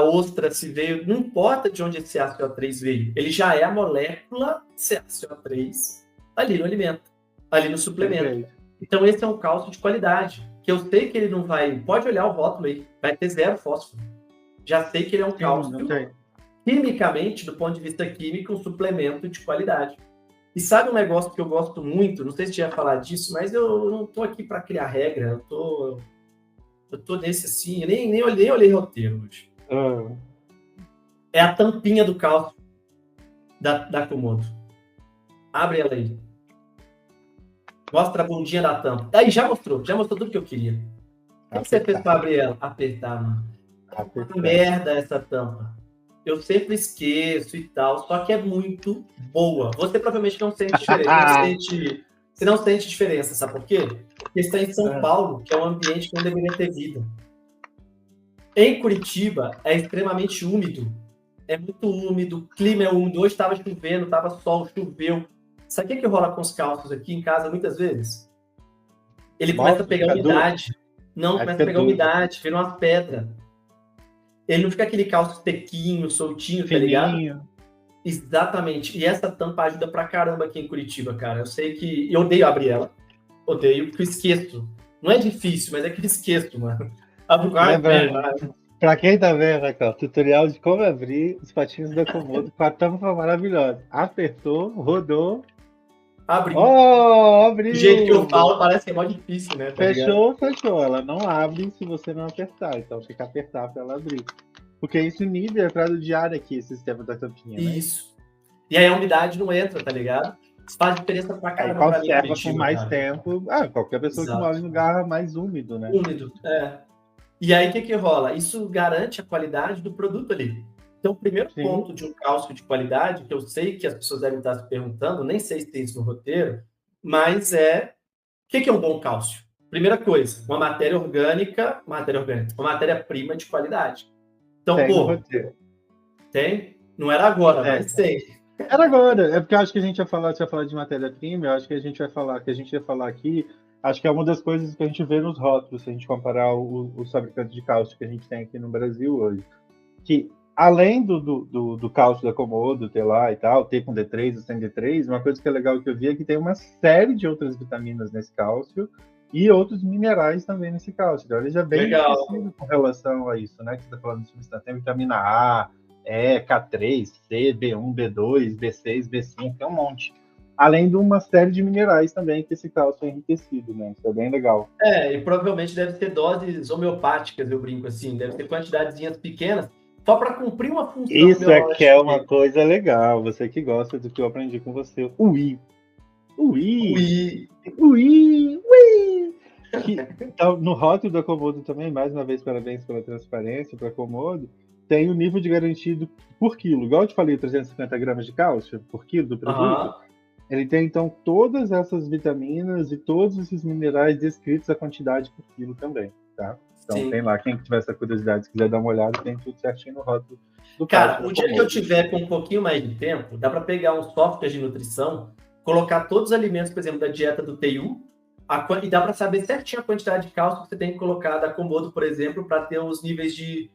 ostra, se veio, não importa de onde esse CaCO3 veio. Ele já é a molécula CaCO3 ali no alimento, ali no suplemento. Perfeito. Então esse é um cálcio de qualidade, que eu sei que ele não vai, pode olhar o rótulo aí, vai ter 0 fósforo. Já sei que ele é um Sim, não cálcio, tem. quimicamente, do ponto de vista químico, um suplemento de qualidade. E sabe um negócio que eu gosto muito? Não sei se tinha falar disso, mas eu não tô aqui para criar regra. Eu tô nesse assim, nem olhei roteiro hoje. Ah, É a tampinha do cálcio da Komodo. Abre ela aí. Mostra a bundinha da tampa. Aí já mostrou tudo que eu queria. O que você fez para abrir ela? Apertar, mano. Uma apertar. merda essa tampa. Eu sempre esqueço e tal, só que é muito boa. Você provavelmente não sente diferença. Você não sente diferença, sabe por quê? Porque está em São Paulo, que é um ambiente que não deveria ter vida. Em Curitiba, é extremamente úmido. É muito úmido, o clima é úmido. Hoje estava chovendo, estava sol, choveu. Sabe o que rola com os cálcios aqui em casa muitas vezes? Ele começa a Mostra, pegar fica duro. umidade. Não, Aí começa a fica pegar duro. umidade, vira umas pedras. Ele não fica aquele cálcio sequinho, soltinho, tá ligado? Fininho. Exatamente. E essa tampa ajuda pra caramba aqui em Curitiba, cara. Eu sei que. Eu odeio abrir ela. Odeio, porque eu esqueço. Não é difícil, mas é que eu esqueço, mano. Abro Lembrando, pra quem tá vendo aqui, ó, tutorial de como abrir os patinhos da Komodo com a tampa maravilhosa. Apertou, rodou. abri. Oh, Do jeito que eu abriu! falo, parece que é mó difícil, né? Tá ligado? Fechou, fechou. Ela não abre se você não apertar. Então tem que apertar pra ela abrir. Porque isso inibe a entrada de ar aqui, esse sistema da tampinha, né? Isso. E aí a umidade não entra, tá ligado? Isso faz diferença pra Aí caramba pra mim em conserva por Curitiba, mais cara. tempo. Ah, qualquer pessoa que mora Exato. em lugar mais úmido, né? Úmido, é. E aí, o que rola? Isso garante a qualidade do produto ali. Então, o primeiro Sim. ponto de um cálcio de qualidade, que eu sei que as pessoas devem estar se perguntando, nem sei se tem isso no roteiro, mas o que é um bom cálcio? Primeira coisa, uma matéria-prima de qualidade. Então, Tem no pô, roteiro. tem? Não era agora, É. mas tem. Era agora. É porque eu acho que a gente ia falar de matéria-prima, eu acho que a gente ia falar aqui, acho que é uma das coisas que a gente vê nos rótulos, se a gente comparar os fabricantes de cálcio que a gente tem aqui no Brasil hoje. Que além do cálcio da Komodo ter lá e tal, ter com D3 ou sem D3, uma coisa que é legal que eu vi é que tem uma série de outras vitaminas nesse cálcio e outros minerais também nesse cálcio. Então ele já é bem Legal. enriquecido com relação a isso, né? Que você está falando de substância. Tem vitamina A, E, K3, C, B1, B2, B6, B5, tem um monte. Além de uma série de minerais também que esse cálcio é enriquecido, né? Isso é bem legal. E provavelmente deve ter doses homeopáticas, eu brinco assim, deve ter quantidadezinhas pequenas, só para cumprir uma função Isso é que biológica. é uma coisa legal. Você que gosta do que eu aprendi com você. Ui! Então, no rótulo da Komodo também, mais uma vez, parabéns pela transparência para a Komodo, tem o nível de garantido por quilo. Igual eu te falei, 350 gramas de cálcio por quilo do produto. Ele tem, então, todas essas vitaminas e todos esses minerais descritos a quantidade por quilo também, tá? Então Sim. tem lá, quem tiver essa curiosidade, se quiser dar uma olhada, tem tudo certinho no rótulo do Cara, cálcio o da dia que eu Komodo. tiver com um pouquinho mais de tempo, dá para pegar um software de nutrição, colocar todos os alimentos, por exemplo, da dieta do TU, e dá para saber certinho a quantidade de cálcio que você tem que colocar da Komodo, por exemplo, para ter os níveis de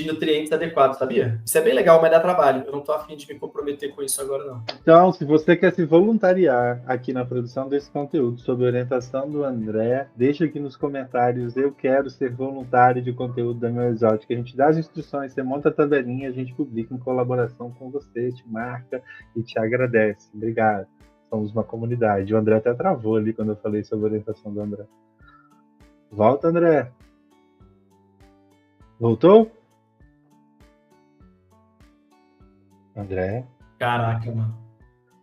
nutrientes adequados, sabia? Isso é bem legal, mas dá trabalho. Eu não tô afim de me comprometer com isso agora, não. Então, se você quer se voluntariar aqui na produção desse conteúdo, sob orientação do André, deixa aqui nos comentários, eu quero ser voluntário de conteúdo da Meu Exótico. A gente dá as instruções, você monta a tabelinha, a gente publica em colaboração com você, te marca e te agradece. Obrigado. Somos uma comunidade. O André até travou ali quando eu falei sobre a orientação do André. Volta, André. Voltou? André? Caraca, mano.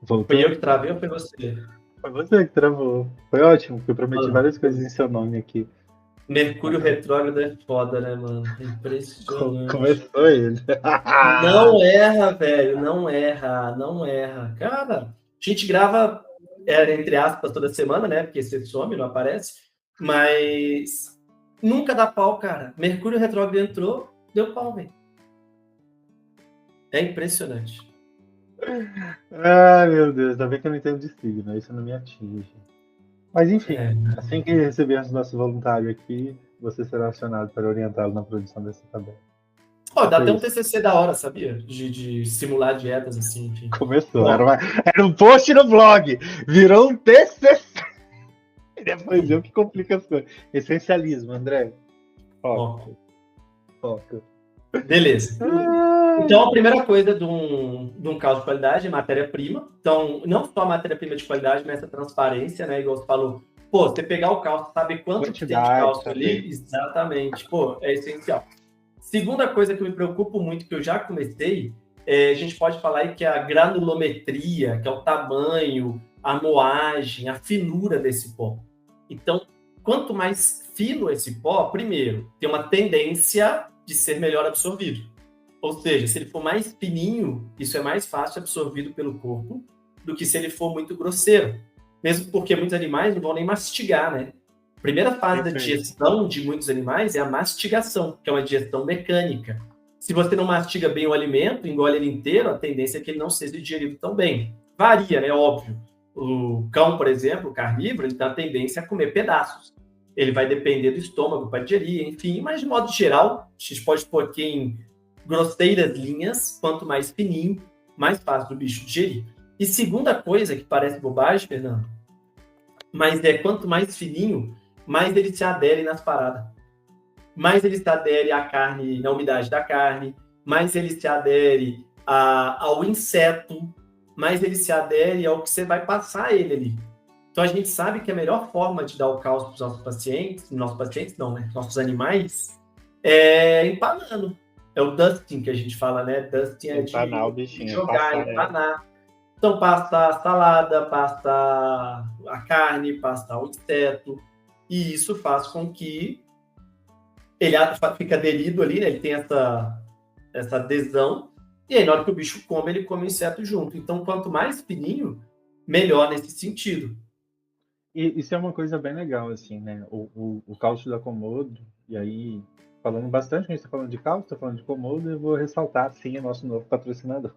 Voltou? Foi eu que travei ou foi você? Foi você que travou. Foi ótimo, porque eu prometi várias coisas em seu nome aqui. Mercúrio retrógrado é foda, né, mano? Impressionante. Começou ele. Não erra, velho. Não erra, não erra. Cara, a gente grava, entre aspas, toda semana, né? Porque você some, não aparece. Mas nunca dá pau, cara. Mercúrio retrógrado entrou, deu pau, velho. É impressionante. Ai, meu Deus, ainda bem que eu não entendo de signo, isso não me atinge. Mas enfim, assim que recebermos nosso voluntário aqui, você será acionado para orientá-lo na produção dessa tabela. Ó, dá até um TCC da hora, sabia? De simular dietas, assim, enfim. Começou, era um post no blog, virou um TCC. E depois eu que complica as coisas. Essencialismo, André. Foco. Beleza. Então, a primeira coisa de um cálcio de qualidade é matéria-prima. Então, não só a matéria-prima de qualidade, mas essa transparência, né? Igual você falou. Pô, você pegar o cálcio, saber quanto que tem de cálcio ali, exatamente. Pô, é essencial. Segunda coisa que eu me preocupo muito, que eu já comecei, a gente pode falar aí que é a granulometria, que é o tamanho, a moagem, a finura desse pó. Então, quanto mais fino esse pó, primeiro, tem uma tendência de ser melhor absorvido. Ou seja, se ele for mais fininho, isso é mais fácil absorvido pelo corpo do que se ele for muito grosseiro. Mesmo porque muitos animais não vão nem mastigar, né? A primeira fase da digestão de muitos animais é a mastigação, que é uma digestão mecânica. Se você não mastiga bem o alimento, engole ele inteiro, a tendência é que ele não seja digerido tão bem. Varia, né? Óbvio. O cão, por exemplo, o carnívoro, ele tem a tendência a comer pedaços. Ele vai depender do estômago para digerir, enfim. Mas, de modo geral, a gente pode pôr aqui em grosseiras linhas, quanto mais fininho, mais fácil do bicho digerir. E segunda coisa, que parece bobagem, Fernando, mas quanto mais fininho, mais ele se adere nas paradas. Mais ele se adere à carne, na umidade da carne, mais ele se adere ao inseto, mais ele se adere ao que você vai passar ele ali. Então, a gente sabe que a melhor forma de dar o cálcio para os nossos animais, é empanando. É o dusting que a gente fala, né? Dusting é empanar o bichinho, jogar, empanar. Então, passa a salada, passa a carne, passa o inseto. E isso faz com que ele fique aderido ali, né? Ele tem essa adesão. E aí, na hora que o bicho come, ele come o inseto junto. Então, quanto mais fininho, melhor nesse sentido. E isso é uma coisa bem legal, assim, né? O cálcio da Komodo, e aí, falando bastante, a gente está falando de cálcio, está falando de Komodo, eu vou ressaltar, sim, o nosso novo patrocinador.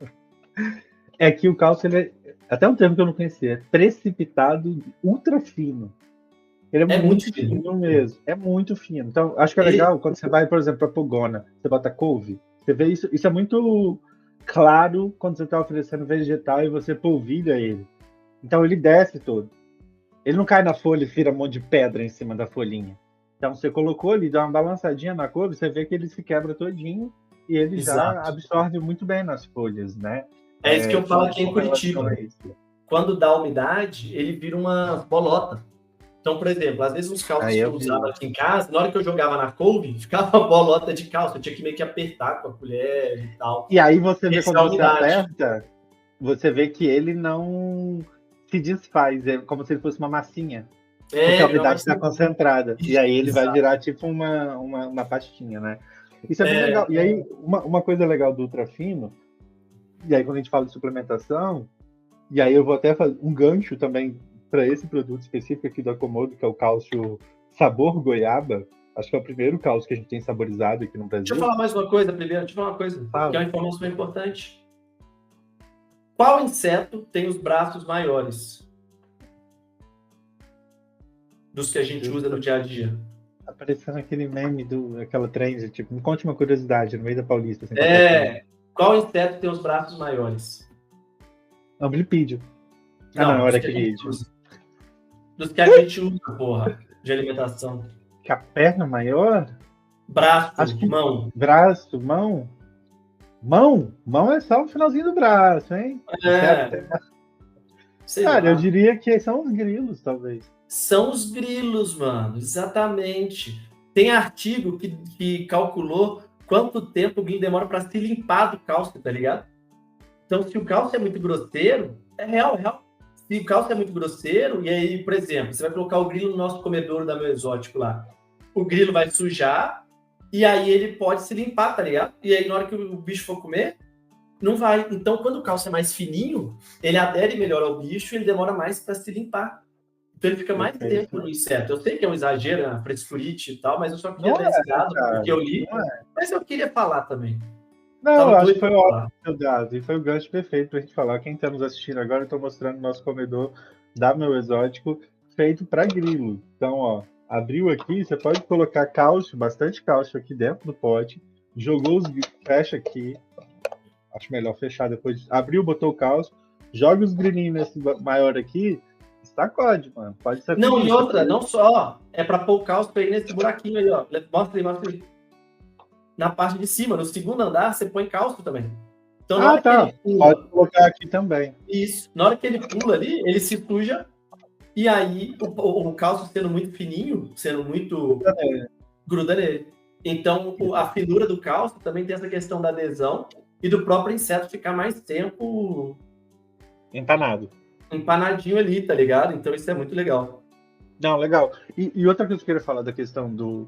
É que o cálcio, ele é, até um termo que eu não conhecia, é precipitado ultra fino. Ele é muito fino mesmo, é muito fino. Então, acho que é legal quando você vai, por exemplo, para Pogona, você bota couve, você vê isso é muito claro quando você está oferecendo vegetal e você polvilha ele. Então, ele desce todo. Ele não cai na folha e vira um monte de pedra em cima da folhinha. Então, você colocou ali, dá uma balançadinha na couve, você vê que ele se quebra todinho e ele já absorve muito bem nas folhas, né? É isso que eu falo aqui em Curitiba. Quando dá umidade, ele vira uma bolota. Então, por exemplo, às vezes os cálcios que eu usava aqui em casa, na hora que eu jogava na couve, ficava uma bolota de cálcio. Eu tinha que meio que apertar com a colher e tal. E aí você vê quando você aperta, você vê que ele não se desfaz. É como se ele fosse uma massinha. Porque a umidade está concentrada. E aí ele vai virar tipo uma pastinha, né? Isso é bem legal. E aí, uma coisa legal do ultrafino, e aí quando a gente fala de suplementação, e aí eu vou até fazer um gancho também para esse produto específico aqui da Komodo, que é o cálcio sabor goiaba, Acho que é o primeiro cálcio que a gente tem saborizado aqui no Brasil. Deixa eu falar mais uma coisa primeiro, que é uma informação importante. Qual inseto tem os braços maiores dos que a gente usa no dia a dia? Aparecendo aquele meme aquela trend, tipo, me conte uma curiosidade no meio da Paulista. Assim, qual inseto tem os braços maiores? Amblipídio. Não, araquilídeo. Dos que a gente usa, porra, de alimentação. Que a perna maior? Braço, mão. Braço, mão? Mão é só o finalzinho do braço, hein? Cara, eu diria que são os grilos, talvez. São os grilos, mano, exatamente. Tem artigo que calculou quanto tempo o grilo demora para se limpar do cálcio, tá ligado? Então, se o cálcio é muito grosseiro, é real. Se o cálcio é muito grosseiro, e aí, por exemplo, você vai colocar o grilo no nosso comedouro da Meu Exótico lá. O grilo vai sujar, e aí ele pode se limpar, tá ligado? E aí, na hora que o bicho for comer, não vai. Então, quando o cálcio é mais fininho, ele adere melhor ao bicho e ele demora mais para se limpar. Então ele fica mais tempo no inseto. Eu sei que é um exagero, né? Frescurite e tal, mas eu só queria dar esse dado, porque eu li, mas eu queria falar também. Não, eu acho que foi ótimo o dado, e foi o gancho perfeito pra gente falar. Quem está nos assistindo agora, eu estou mostrando o nosso comedor da Meu Exótico, feito para grilo. Então, ó, abriu aqui, você pode colocar cálcio, bastante cálcio aqui dentro do pote, jogou os grilos, fecha aqui, acho melhor fechar depois, abriu, botou o cálcio, joga os grilinhos nesse maior aqui, sacode, mano. Pode ser. Não, e outra, não só. É pra pôr o cálcio aí nesse buraquinho aí, ó. Mostra aí. Na parte de cima, no segundo andar, você põe cálcio também. Então, na hora que ele pula, pode colocar aqui também. Isso. Na hora que ele pula ali, ele se suja. E aí, o cálcio sendo muito fininho, sendo muito... gruda nele. Então, a finura do cálcio também tem essa questão da adesão e do próprio inseto ficar mais tempo... empanadinho ali, tá ligado? Então isso é muito legal. Não, legal. E outra coisa que eu queria falar da questão do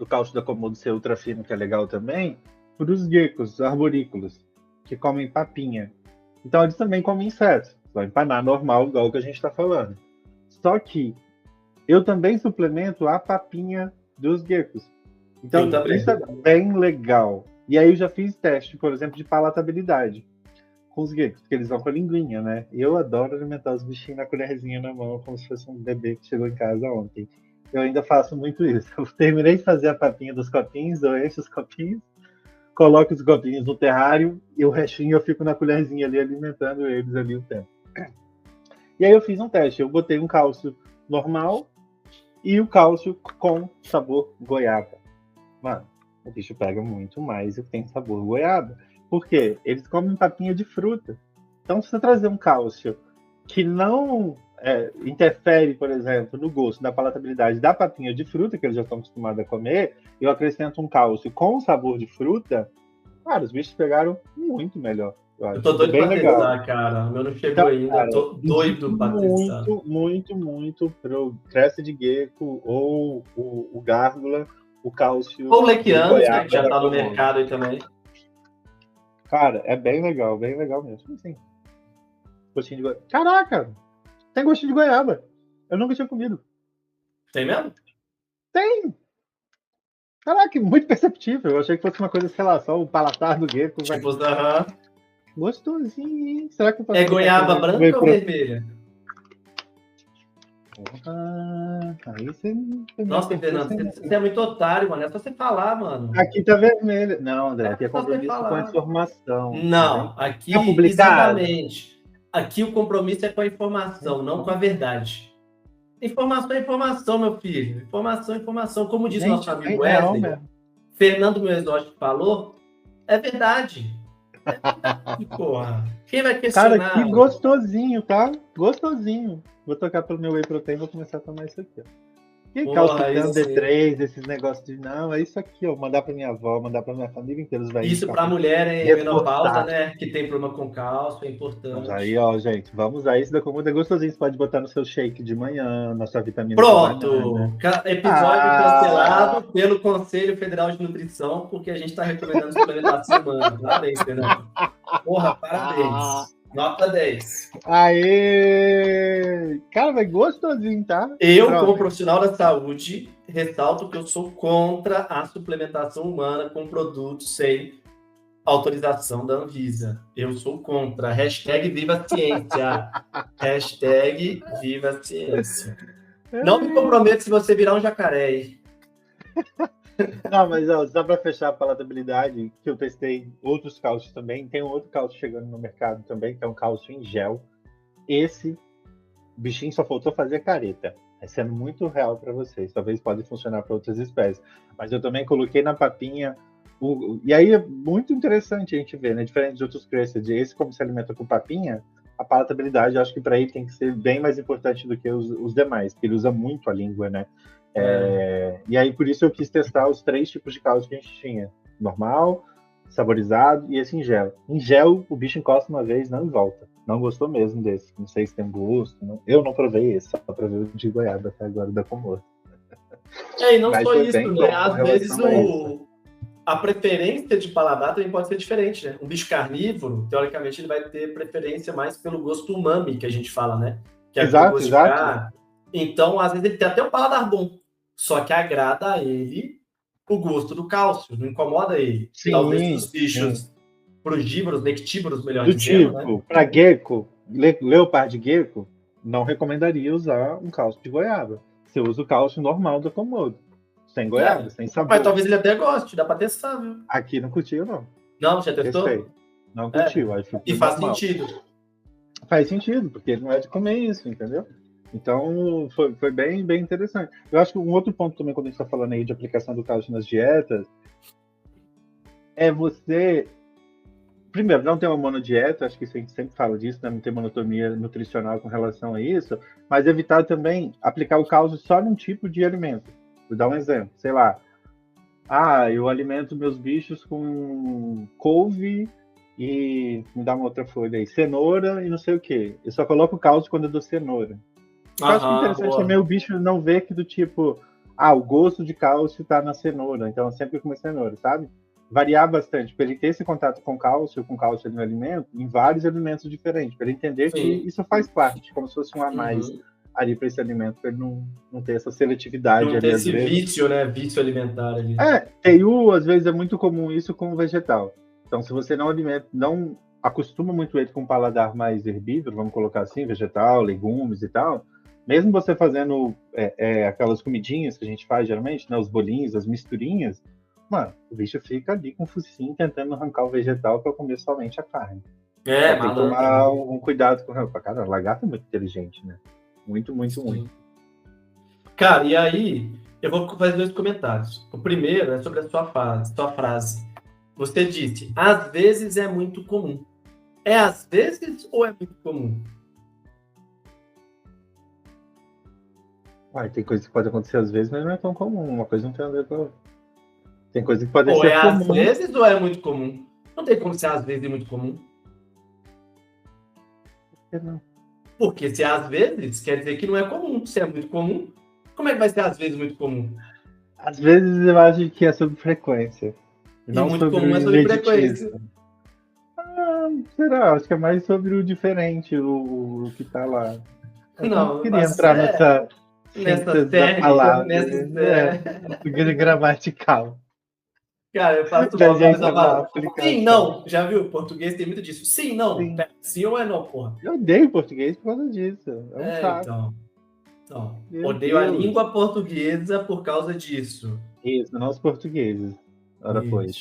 cálcio da Komodo ser ultra fino, que é legal também, para os geckos arborícolas, que comem papinha. Então eles também comem insetos. Vão empanar normal, igual que a gente está falando. Só que eu também suplemento a papinha dos geckos. Então isso é bem legal. E aí eu já fiz teste, por exemplo, de palatabilidade com os geckos, porque eles vão com a linguinha, né? E eu adoro alimentar os bichinhos na colherzinha na mão, como se fosse um bebê que chegou em casa ontem. Eu ainda faço muito isso. Eu terminei de fazer a papinha dos copinhos, eu encho os copinhos, coloco os copinhos no terrário e o restinho eu fico na colherzinha ali alimentando eles ali o tempo. E aí eu fiz um teste. Eu botei um cálcio normal e o cálcio com sabor goiaba. Mano, o bicho pega muito mais e tem sabor goiaba. Por quê? Eles comem papinha de fruta. Então, se você trazer um cálcio que não interfere, por exemplo, no gosto, na palatabilidade da papinha de fruta, que eles já estão acostumados a comer, eu acrescento um cálcio com sabor de fruta, cara, os bichos pegaram muito melhor. Eu tô doido pra testar, cara. O meu não chegou então, ainda. Cara, tô doido pra testar. Muito pro Crested Gecko ou o Gárgula, o cálcio. Ou o Lequianos, né, que já tá no mercado aí também. Cara, é bem legal mesmo. Assim, gostinho de goiaba. Caraca! Tem gostinho de goiaba. Eu nunca tinha comido. Tem mesmo? Tem! Caraca, muito perceptível. Eu achei que fosse uma coisa, sei lá, só o palatar do gecko. Tipo, gostosinho, hein? Será que eu posso goiaba branca ou vermelha? Aí você... Nossa, Fernando, você é muito otário, mano. É só você falar, mano. Aqui tá vermelho. Não, André, aqui é compromisso com a informação. Não, aqui exatamente. Aqui o compromisso é com a informação, não com a verdade. Informação é informação, meu filho. Informação é informação. Como disse nosso amigo Wesley, Fernando Meu Exótico falou, é verdade. É verdade, porra. Quem vai questionar? Cara, que gostosinho, tá? Gostosinho. Vou tocar pelo meu whey protein e vou começar a tomar isso aqui, ó. Que calcitando D3, esses negócios de... Não, é isso aqui, ó. Mandar pra minha avó, mandar pra minha família inteira. Isso pra mulher em menopausa, né? Que tem problema com cálcio, é importante. Vamos aí, ó, gente. Vamos usar isso da Komodo. É gostosinho. Você pode botar no seu shake de manhã, na sua vitamina. Pronto! Episódio cancelado pelo Conselho Federal de Nutrição, porque a gente tá recomendando suplementação humana. Parabéns, Fernando. Porra, parabéns. Nota 10. Aê! Cara, vai gostosinho, tá? Eu, como profissional da saúde, ressalto que eu sou contra a suplementação humana com produtos sem autorização da Anvisa. Eu sou contra. Hashtag Viva a Ciência. Hashtag Viva a Ciência. Não me comprometo se você virar um jacaré aí. Não, mas ó, só para fechar a palatabilidade, que eu testei outros cálcios também. Tem um outro cálcio chegando no mercado também, que é um cálcio em gel. Esse bichinho só faltou fazer careta. Vai sendo muito real para vocês. Talvez pode funcionar para outras espécies. Mas eu também coloquei na papinha. E aí é muito interessante a gente ver, né? Diferente de outros crescers, esse como se alimenta com papinha, a palatabilidade, eu acho que para ele tem que ser bem mais importante do que os demais, porque ele usa muito a língua, né? E aí por isso eu quis testar os 3 tipos de cálcio que a gente tinha: normal, saborizado e esse em gel. Em gel, o bicho encosta uma vez, não volta. Não gostou mesmo desse. Não sei se tem gosto. Não. Eu não provei esse, só provei o de goiaba até agora da Komodo. E não só isso, né? Às vezes a preferência de paladar também pode ser diferente, né? Um bicho carnívoro, teoricamente, ele vai ter preferência mais pelo gosto umami, que a gente fala, né? Que é exato, gosto exato. de carne. Então, às vezes, ele tem até um paladar bom, só que agrada a ele o gosto do cálcio, não incomoda ele. Sim, talvez os bichos frugívoros, nectívoros, melhor do dizendo, tipo, né? para gecko, leopard gecko, não recomendaria usar um cálcio de goiaba. Você usa o cálcio normal da Komodo. Sem goiaba, sem sabor. Mas talvez ele até goste, dá pra testar, viu? Aqui não curtiu, não. Não, já testou? Testei. Não curtiu. E faz sentido. Faz sentido, porque ele não é de comer isso, entendeu? Então, foi bem, bem interessante. Eu acho que um outro ponto também, quando a gente está falando aí de aplicação do cálcio nas dietas, é você... Primeiro, não ter uma monodieta, acho que a gente sempre fala disso, né? Não ter monotonia nutricional com relação a isso, mas evitar também aplicar o cálcio só num tipo de alimento. Vou dar um exemplo, sei lá. Eu alimento meus bichos com couve e me dá uma outra folha aí, cenoura e não sei o quê. Eu só coloco cálcio quando eu dou cenoura. Eu acho que interessante também o bicho não ver que do tipo, o gosto de cálcio tá na cenoura, então eu sempre comer cenoura, sabe? Variar bastante, para ele ter esse contato com cálcio no alimento, em vários alimentos diferentes, para ele entender que isso faz parte, como se fosse um a mais ali para esse alimento, para ele não ter essa seletividade. Não ter esse vício, né? Vício alimentar ali. TU, às vezes é muito comum isso com o vegetal. Então, se você não acostuma muito ele com um paladar mais herbívoro, vamos colocar assim, vegetal, legumes e tal, mesmo você fazendo aquelas comidinhas que a gente faz geralmente, né, os bolinhos, as misturinhas, mano, o bicho fica ali com o focinho tentando arrancar o vegetal para comer somente a carne. Tem que tomar um cuidado com o cara. O lagarto é muito inteligente, né? Muito, muito, muito. Cara, e aí eu vou fazer 2 comentários. O primeiro é sobre a sua frase. Você disse, às vezes é muito comum. É às vezes ou é muito comum? Tem coisa que pode acontecer às vezes, mas não é tão comum. Uma coisa não tem a ver com a outra. Tem coisa que pode ser comum. Às vezes ou é muito comum? Não tem como ser às vezes e muito comum. Por que não? Porque se é às vezes, quer dizer que não é comum. Se é muito comum, como é que vai ser às vezes muito comum? Às vezes eu acho que é sobre frequência. Não muito comum é sobre frequência. Será? Acho que é mais sobre o diferente, o que tá lá. Eu não queria entrar nessa série, palavra, nessa gramatical. Cara, eu faço uma coisa. Sim, não. Já viu? O português tem muito disso. Sim, não. Sim, sim ou é não, porra? Eu odeio português por causa disso. É um saco. Então, odeio a língua portuguesa por causa disso. Isso, não os portugueses. Ora, pois.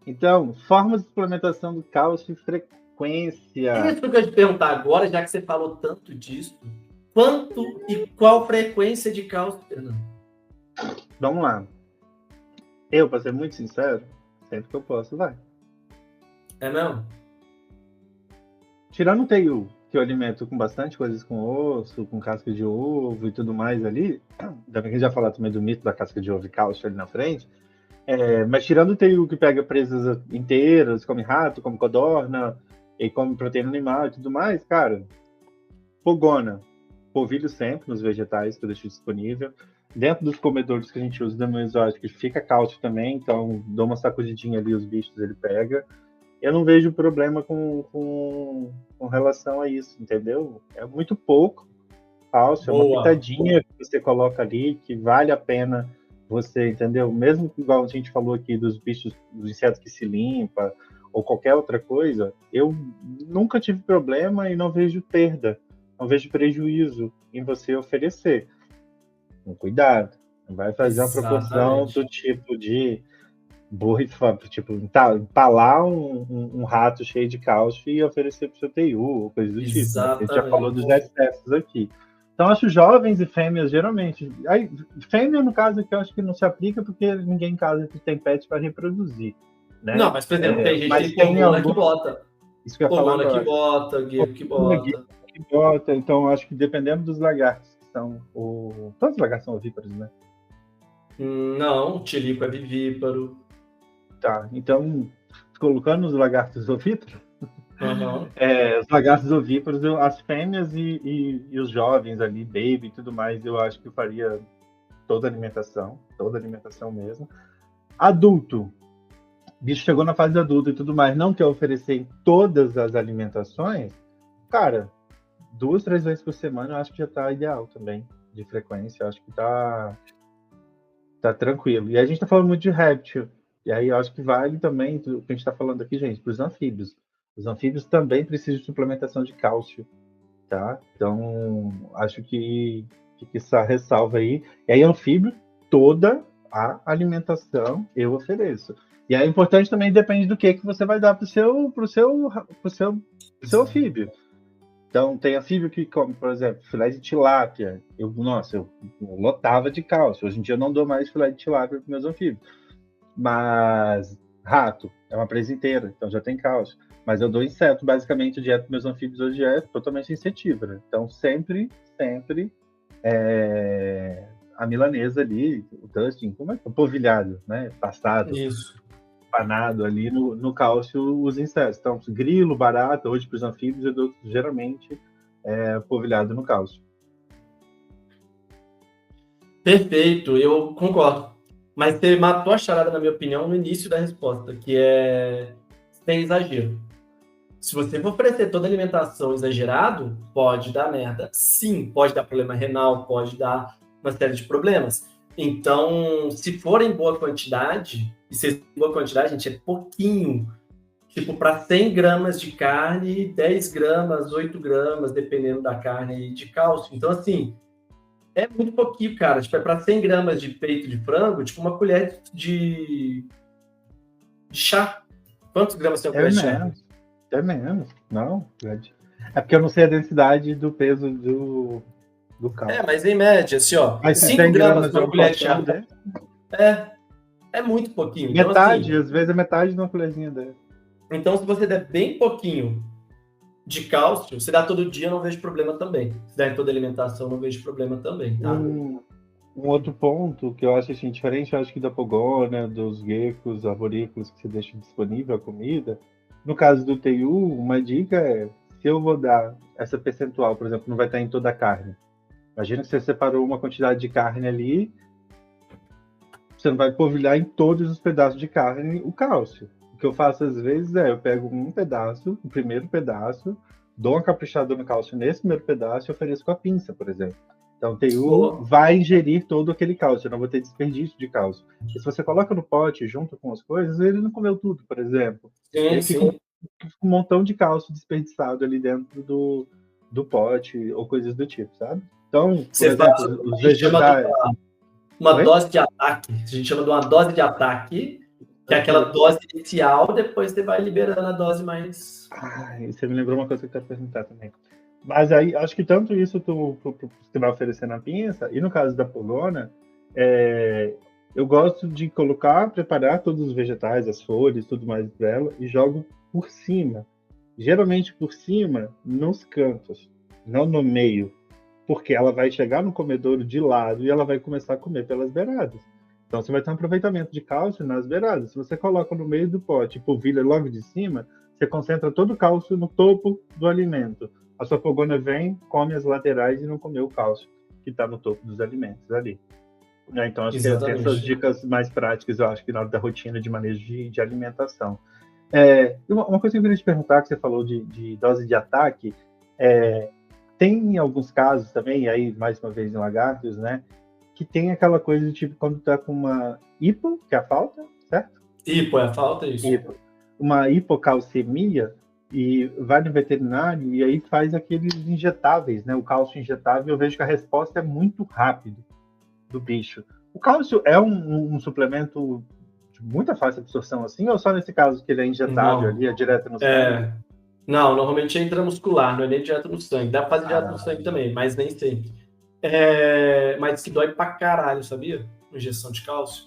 Então, formas de suplementação do cálcio e frequência. Isso que eu ia te perguntar agora, já que você falou tanto disso. Quanto e qual frequência de cálcio? Vamos lá. Eu, para ser muito sincero, sempre que eu posso, vai. É mesmo? Tirando o TU, que eu alimento com bastante coisas com osso, com casca de ovo e tudo mais ali, ainda bem que a gente já falou também do mito da casca de ovo e cálcio ali na frente, mas tirando o TU que pega presas inteiras, come rato, come codorna, e come proteína animal e tudo mais, cara, pogona, polvilho sempre nos vegetais que eu deixo disponível. Dentro dos comedores que a gente usa da meio exótico, fica cálcio também, então dou uma sacudidinha ali, os bichos ele pega. Eu não vejo problema com relação a isso, entendeu? É muito pouco cálcio, é uma pitadinha que você coloca ali, que vale a pena você, entendeu? Mesmo igual a gente falou aqui dos bichos, dos insetos que se limpa, ou qualquer outra coisa, eu nunca tive problema e não vejo perda, não vejo prejuízo em você oferecer. Com cuidado, não vai fazer uma proporção do tipo de borrifar, tipo, empalar um rato cheio de cálcio e oferecer para o seu TU, ou coisa do tipo. Né? A gente já falou dos excessos aqui. Então, acho jovens e fêmeas, geralmente. Aí, fêmea, no caso, que eu acho que não se aplica, porque ninguém em casa tem pet para reproduzir. Né? Não, mas, por exemplo, tem gente que tem pogona que bota. Isso que eu ia falar agora. Que bota, gueiro que bota. Que bota. Então, acho que dependendo dos lagartos, que são todos os lagartos são ovíparos, né? Não, o tilico é vivíparo. Tá, então, colocando os lagartos ovíparos, os lagartos ovíparos, as fêmeas e os jovens ali, baby e tudo mais, eu acho que eu faria toda a alimentação mesmo. Adulto, bicho chegou na fase adulta e tudo mais, não quer oferecer em todas as alimentações, cara, 2, 3 vezes por semana eu acho que já tá ideal também, de frequência, eu acho que tá tranquilo. E a gente tá falando muito de réptil, e aí eu acho que vale também o que a gente está falando aqui, gente, para os anfíbios. Os anfíbios também precisam de suplementação de cálcio, tá? Então, acho que essa ressalva aí. E aí, anfíbio, toda a alimentação eu ofereço. E é importante também, depende do que você vai dar pro seu anfíbio. Então, tem anfíbio que come, por exemplo, filé de tilápia. Eu lotava de cálcio. Hoje em dia eu não dou mais filé de tilápia para meus anfíbios. Mas rato é uma presa inteira, então já tem cálcio. Mas eu dou inseto, basicamente a dieta dos meus anfíbios hoje é totalmente insetívora. Então sempre a milanesa ali, o dusting, como é que é? O polvilhado, né? Passado, panado ali no cálcio os insetos. Então grilo, barata, hoje para os anfíbios eu dou geralmente polvilhado no cálcio. Perfeito, eu concordo. Mas você matou a charada, na minha opinião, no início da resposta, que é sem exagero. Se você for oferecer toda a alimentação exagerado, pode dar merda. Sim, pode dar problema renal, pode dar uma série de problemas. Então, se for em boa quantidade, e se em boa quantidade, gente, é pouquinho. Tipo, para 100 gramas de carne, 10 gramas, 8 gramas, dependendo da carne de cálcio. Então, assim, é muito pouquinho, cara. Tipo, é para 100 gramas de peito de frango, tipo uma colher de chá. Quantos gramas tem uma colher de chá? É menos. Não, é porque eu não sei a densidade do peso do cálcio. Mas em média, assim, ó. Mas 5 gramas de uma colher de chá. É muito pouquinho. Metade, então, assim, às vezes é metade de uma colherzinha dessa. Então, se você der bem pouquinho de cálcio, se dá todo dia, eu não vejo problema também. Se dá em toda alimentação, eu não vejo problema também, tá? Um outro ponto que eu acho assim, diferente, eu acho que da pogona, dos geckos, arborícolas que você deixa disponível a comida. No caso do TU, uma dica é, se eu vou dar essa percentual, por exemplo, não vai estar em toda a carne. Imagina que você separou uma quantidade de carne ali, você não vai polvilhar em todos os pedaços de carne o cálcio. O que eu faço às vezes eu pego um pedaço, o primeiro pedaço, dou uma caprichada no cálcio nesse primeiro pedaço e ofereço com a pinça, por exemplo. Então o TU vai ingerir todo aquele cálcio, eu não vou ter desperdício de cálcio. E se você coloca no pote junto com as coisas, ele não comeu tudo, por exemplo. Ele fica um montão de cálcio desperdiçado ali dentro do pote ou coisas do tipo, sabe? Então, por exemplo, os vegetais... Uma dose de ataque. A gente chama de uma dose de ataque, que é aquela dose inicial, depois você vai liberando a dose mais... Você me lembrou uma coisa que eu quero perguntar também. Mas aí, acho que tanto isso você vai oferecer na pinça, e no caso da pogona, eu gosto de preparar todos os vegetais, as folhas, tudo mais dela, e jogo por cima. Geralmente por cima, nos cantos, não no meio. Porque ela vai chegar no comedouro de lado e ela vai começar a comer pelas beiradas. Então você vai ter um aproveitamento de cálcio nas beiradas. Se você coloca no meio do pote e polvilha logo de cima, você concentra todo o cálcio no topo do alimento. A sua pogona vem, come as laterais e não comeu o cálcio que está no topo dos alimentos ali. Então acho que essas dicas mais práticas, eu acho que na hora da rotina de manejo de alimentação. Uma coisa que eu queria te perguntar, que você falou de dose de ataque, tem alguns casos também, aí mais uma vez em lagartos, né, que tem aquela coisa de tipo, quando tá com uma hipo, que é a falta, certo? Hipo é a falta, isso. Hipo. Uma hipocalcemia, e vai no veterinário e aí faz aqueles injetáveis, né? O cálcio injetável, eu vejo que a resposta é muito rápido do bicho. O cálcio é um suplemento de muita fácil absorção assim, ou só nesse caso que ele é injetável ali, é direto no sangue? Não, normalmente é intramuscular, não é nem direto no sangue. Dá pra fazer direto no sangue também, mas nem sempre. Mas que dói pra caralho, sabia? Injeção de cálcio.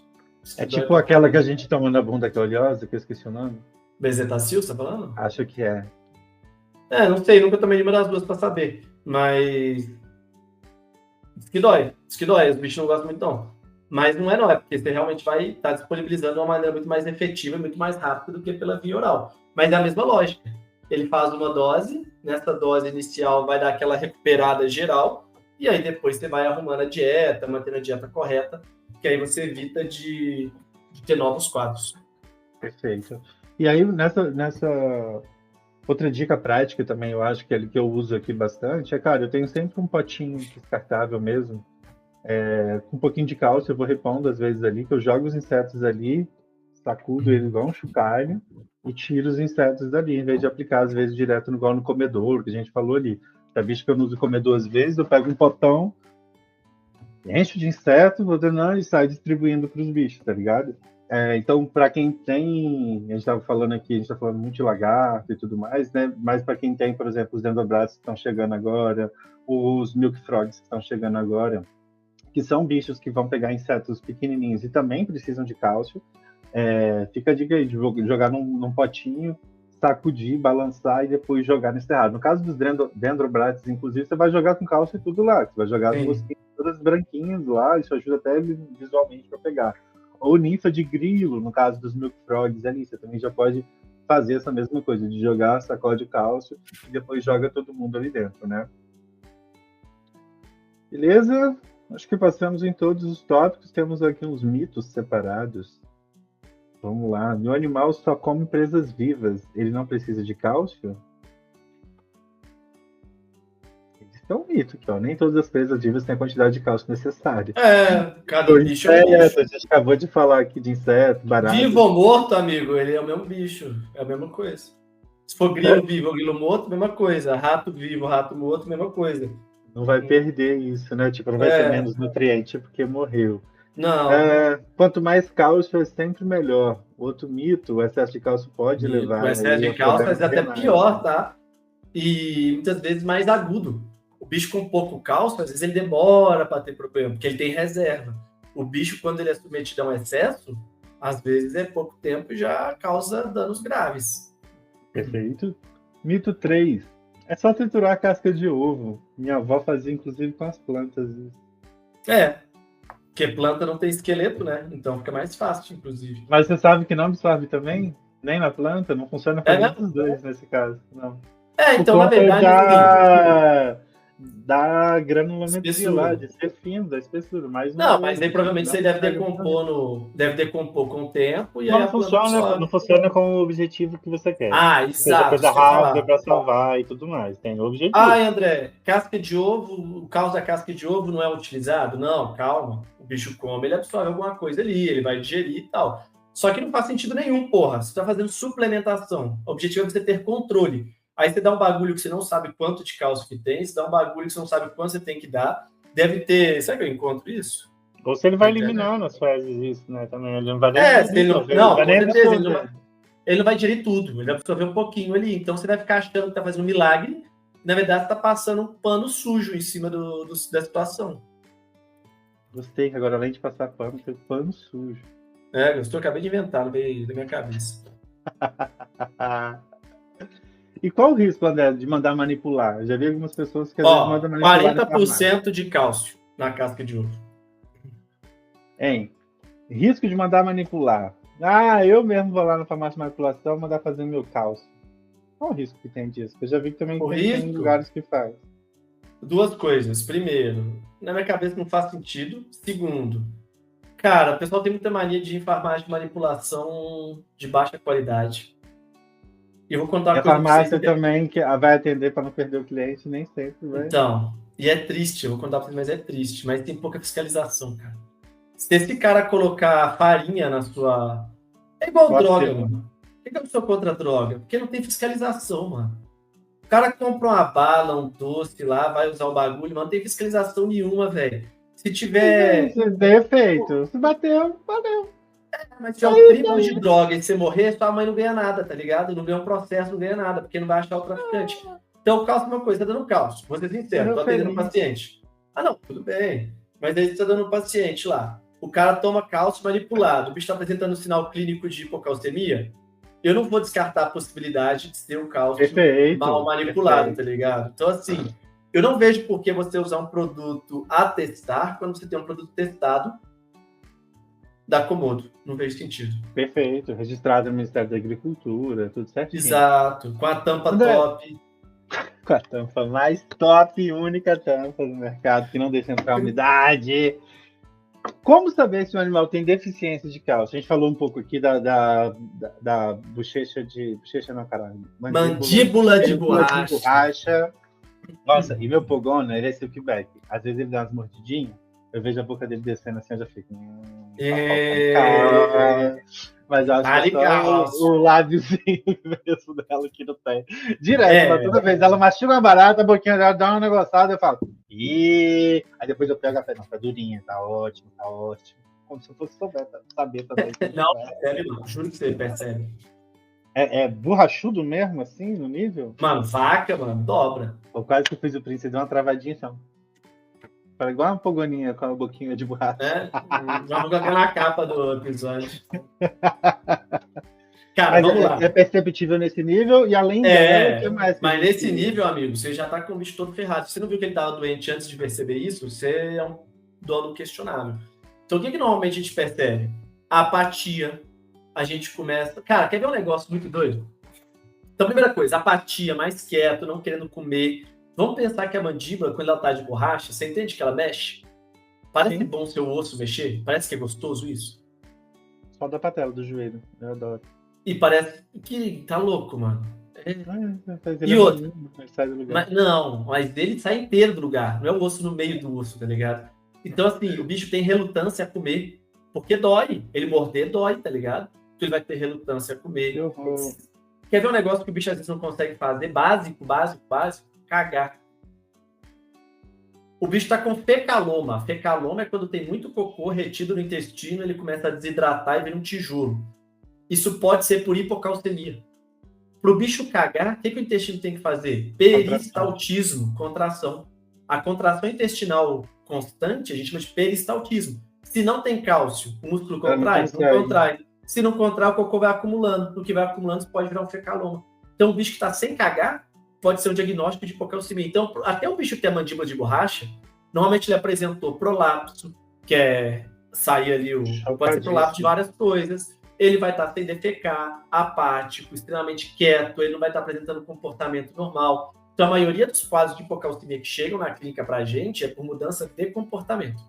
É tipo aquela que a gente toma na bunda que é oleosa, que eu esqueci o nome. Bezetacil, você tá falando? Acho que é. Não sei, nunca tomei nenhuma das duas pra saber. Mas. Diz que dói, os bichos não gostam muito, não. Mas não, é porque você realmente vai estar disponibilizando de uma maneira muito mais efetiva, muito mais rápida do que pela via oral. Mas é a mesma lógica. Ele faz uma dose, nessa dose inicial vai dar aquela recuperada geral, e aí depois você vai arrumando a dieta, mantendo a dieta correta, que aí você evita de ter novos quadros. Perfeito. E aí, nessa outra dica prática também, eu acho que eu uso aqui bastante, cara, eu tenho sempre um potinho descartável mesmo, com um pouquinho de cálcio, eu vou repondo às vezes ali, que eu jogo os insetos ali, sacudo eles igual um chocalho e tiro os insetos dali, em vez de aplicar às vezes direto no comedor, que a gente falou ali. Já visto que eu não uso comedor às vezes, eu pego um potão, encho de inseto, vou drenando e saio distribuindo para os bichos, tá ligado? Então, para quem tem, a gente estava falando aqui, a gente está falando muito de lagarto e tudo mais, né? Mas para quem tem, por exemplo, os dendrobratos que estão chegando agora, os milk frogs que estão chegando agora, que são bichos que vão pegar insetos pequenininhos e também precisam de cálcio, fica a dica aí de jogar num potinho, sacudir, balançar e depois jogar no cerrado. No caso dos dendrobratos, inclusive, você vai jogar com cálcio e tudo lá, você vai jogar as mosquinhas todas branquinhas lá, isso ajuda até visualmente para pegar. Ou ninfa de grilo, no caso dos milk frogs ali, você também já pode fazer essa mesma coisa, de jogar, sacode cálcio e depois joga todo mundo ali dentro, né? Beleza? Acho que passamos em todos os tópicos, temos aqui uns mitos separados. Vamos lá. Meu animal só come presas vivas, ele não precisa de cálcio? Isso é um mito aqui, ó. Nem todas as presas vivas têm a quantidade de cálcio necessária. Cada bicho é um bicho. A gente acabou de falar aqui de inseto, barato. Vivo ou morto, amigo, ele é o mesmo bicho. É a mesma coisa. Se for grilo vivo ou grilo morto, mesma coisa. Rato vivo, rato morto, mesma coisa. Não vai perder isso, né? Tipo, não vai ter menos nutriente porque morreu. Não. Quanto mais cálcio é sempre melhor. Outro mito, o excesso de cálcio pode levar... O excesso de cálcio é até pior, tá? E muitas vezes mais agudo. O bicho com pouco cálcio, às vezes ele demora para ter problema, porque ele tem reserva. O bicho, quando ele é submetido a um excesso, às vezes é pouco tempo e já causa danos graves. Perfeito. Mito 3. É só triturar a casca de ovo. Minha avó fazia, inclusive, com as plantas. Porque planta não tem esqueleto, né? Então fica mais fácil, inclusive. Mas você sabe que não absorve também? Nem na planta? Não funciona para nenhum dos dois nesse caso, não. Então, na verdade... Dá granulometria lá, de ser fino, da espessura. Mas mas aí provavelmente você deve decompor com o tempo e não funciona com o objetivo que você quer. Exato. Coisa rápida para salvar e tudo mais. Tem o objetivo. André, casca de ovo, o cálcio da casca de ovo não é utilizado? Não, calma. O bicho come, ele absorve alguma coisa ali, ele vai digerir e tal. Só que não faz sentido nenhum, porra. Você está fazendo suplementação. O objetivo é você ter controle. Aí você dá um bagulho que você não sabe quanto de cálcio que tem, você dá um bagulho que você não sabe quanto você tem que dar. Deve ter... Será que eu encontro isso? Ou se ele vai eliminar nas fezes isso, né? Também ele não vai nem... Ele não vai digerir tudo, ele vai absorver um pouquinho ali. Então você vai ficar achando que tá fazendo um milagre. Na verdade, você tá passando um pano sujo em cima da situação. Gostei, que agora além de passar pano, tem pano sujo. Gostou? Acabei de inventar, não veio da minha cabeça. E qual o risco, André, de mandar manipular? Eu já vi algumas pessoas que às vezes mandam manipular. 40% de cálcio na casca de ovo. Risco de mandar manipular. Eu mesmo vou lá na farmácia de manipulação mandar fazer meu cálcio. Qual o risco que tem disso? Eu já vi que também tem lugares que faz. Duas coisas. Primeiro, na minha cabeça não faz sentido. Segundo, cara, o pessoal tem muita mania de ir em farmácia de manipulação de baixa qualidade. E eu vou contar uma coisa. A farmácia também que vai atender para não perder o cliente, nem sempre vai. Então, E é triste, eu vou contar pra vocês, mas é triste. Mas tem pouca fiscalização, cara. Se esse cara colocar farinha na sua... É igual droga, mano. Por que eu sou contra a droga? Porque não tem fiscalização, mano. O cara compra uma bala, um doce lá, vai usar o bagulho, mas não tem fiscalização nenhuma, velho. Se tiver... Defeito. Se bateu, valeu. Mas se é o triplo de droga e você morrer, sua mãe não ganha nada, tá ligado? Não ganha um processo, não ganha nada, porque não vai achar o traficante. Então, o cálcio é uma coisa, tá dando cálcio. Vou ser sincero, tô atendendo um paciente. Ah, não, tudo bem. Mas aí você tá dando um paciente lá. O cara toma cálcio manipulado. O bicho tá apresentando um sinal clínico de hipocalcemia. Eu não vou descartar a possibilidade de ser um cálcio mal manipulado, tá ligado? Então, assim, eu não vejo por que você usar um produto a testar quando você tem um produto testado da Komodo. Não vejo sentido. Perfeito. Registrado no Ministério da Agricultura, tudo certinho. Exato. Com a tampa top. Com a tampa mais top, única tampa do mercado, que não deixa entrar umidade. Como saber se o animal tem deficiência de cálcio? A gente falou um pouco aqui da bochecha de... Bochecha não, caralho. Mandíbula de borracha. Nossa, e meu pogona, ele é silkback. Às vezes ele dá umas mordidinhas, eu vejo a boca dele descendo assim, eu já fico... Mas eu acho que é só o lábiozinho mesmo dela que não tem. Direto, mas toda vez ela mastiga uma barata, a boquinha dela dá uma negociada, eu falo, ih! Aí depois eu pego a pé, não, tá durinha, tá ótimo, tá ótimo. Como se eu fosse saber também. Não, percebe não, juro que você percebe. É borrachudo mesmo, assim, no nível? Mano, vaca, mano, dobra. Eu quase que fiz o príncipe, deu uma travadinha, então. Foi igual uma pogoninha com a boquinha de borracha. Já vou colocar na capa do episódio. Cara, vamos lá. É perceptível nesse nível e além dela, o que mais? Mas nesse nível, amigo, você já tá com o bicho todo ferrado. Se você não viu que ele tava doente antes de perceber isso, você é um dono questionável. Então, o que normalmente a gente percebe? A apatia. A gente começa... Cara, quer ver um negócio muito doido? Então, primeira coisa, apatia, mais quieto, não querendo comer. Vamos pensar que a mandíbula, quando ela tá de borracha, você entende que ela mexe? Parece bom seu osso mexer? Parece que é gostoso isso? Só da patela, do joelho. Eu adoro. E parece que tá louco, mano. E outro. Mas ele sai inteiro do lugar. Não é o osso no meio do osso, tá ligado? Então, assim, o bicho tem relutância a comer. Porque dói. Ele morder dói, tá ligado? Então ele vai ter relutância a comer. Quer ver um negócio que o bicho às vezes não consegue fazer? Básico. Cagar. O bicho tá com fecaloma. Fecaloma é quando tem muito cocô retido no intestino, ele começa a desidratar e vira um tijolo. Isso pode ser por hipocalcemia. Pro bicho cagar, o que o intestino tem que fazer? Peristaltismo, contração. A contração intestinal constante, a gente chama de peristaltismo. Se não tem cálcio, o músculo contrai? Não contrai. Se não contrai, o cocô vai acumulando. O que vai acumulando pode virar um fecaloma. Então, o bicho que tá sem cagar, pode ser um diagnóstico de hipocalcemia. Então, até o bicho que tem a mandíbula de borracha, normalmente ele apresentou prolapso, que é sair ali pode ser prolapso de várias coisas. Ele vai estar sem defecar, apático, extremamente quieto, ele não vai estar apresentando comportamento normal. Então, a maioria dos quadros de hipocalcemia que chegam na clínica pra gente é por mudança de comportamento.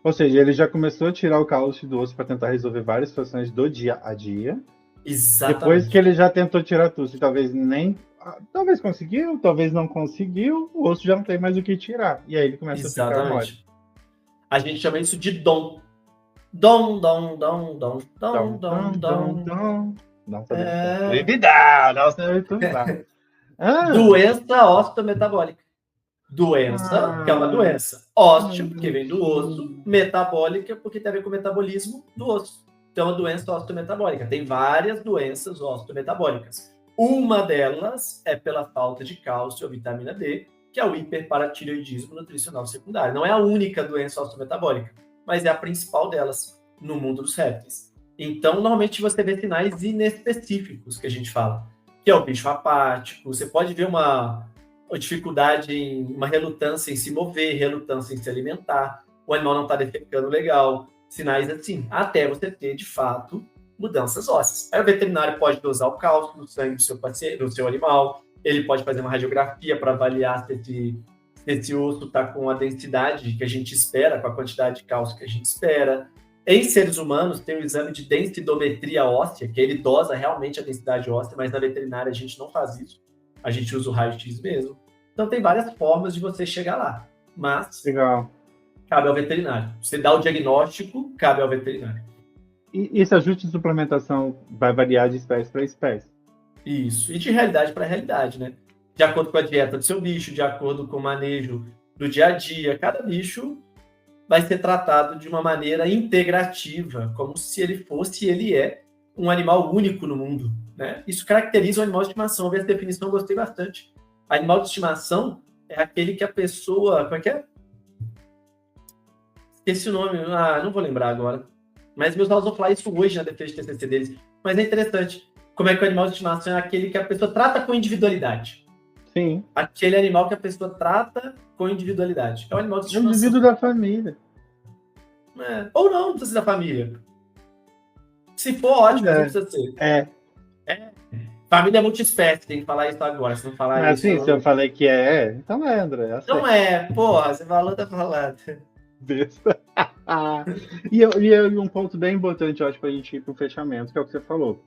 Ou seja, ele já começou a tirar o cálcio do osso para tentar resolver várias situações do dia a dia. Exatamente. Depois que ele já tentou tirar tudo, e talvez conseguiu, talvez não conseguiu, o osso já não tem mais o que tirar. E aí ele começa a ficar mole. A gente chama isso de dom. Doença osteometabólica. Doença, que é uma doença. Ósteo, porque vem do osso. Metabólica, porque tem a ver com o metabolismo do osso. Então, é uma doença osteometabólica. Tem várias doenças osteometabólicas. Uma delas é pela falta de cálcio ou vitamina D, que é o hiperparatireoidismo nutricional secundário. Não é a única doença osteometabólica, mas é a principal delas no mundo dos répteis. Então, normalmente você vê sinais inespecíficos que a gente fala, que é o bicho apático. Você pode ver uma dificuldade, uma relutância em se mover, relutância em se alimentar, o animal não está defecando legal, sinais assim, até você ter, de fato, mudanças ósseas. Aí o veterinário pode dosar o cálcio no sangue do seu paciente, do seu animal, ele pode fazer uma radiografia para avaliar se esse osso está com a densidade que a gente espera, com a quantidade de cálcio que a gente espera. Em seres humanos, tem o exame de densidometria óssea, que ele dosa realmente a densidade óssea, mas na veterinária a gente não faz isso. A gente usa o raio-x mesmo. Então, tem várias formas de você chegar lá. mas Legal. cabe ao veterinário. Você dá o diagnóstico, cabe ao veterinário. E esse ajuste de suplementação vai variar de espécie para espécie? Isso. E de realidade para realidade, né? De acordo com a dieta do seu bicho, de acordo com o manejo do dia a dia, cada bicho vai ser tratado de uma maneira integrativa, como se ele fosse e ele é um animal único no mundo, né? Isso caracteriza o animal de estimação. Essa definição eu gostei bastante. Animal de estimação é aquele que a pessoa... Como é que é? Esqueci o nome. Não vou lembrar agora. Mas meus alunos vão falar isso hoje na defesa de TCC deles. Mas é interessante. Como é que o animal de estimação é aquele que a pessoa trata com individualidade. Sim. Aquele animal que a pessoa trata com individualidade. É o animal de É um estimação. indivíduo da família. Ou não precisa ser da família. Se for, ótimo, não precisa ser. Família multiespécie, tem que falar isso agora. Se não falar Mas isso... assim, se eu falei que então André. Não é, porra, você falou, tá falando. Besta. E um ponto bem importante, eu acho, para a gente ir para o fechamento, que é o que você falou.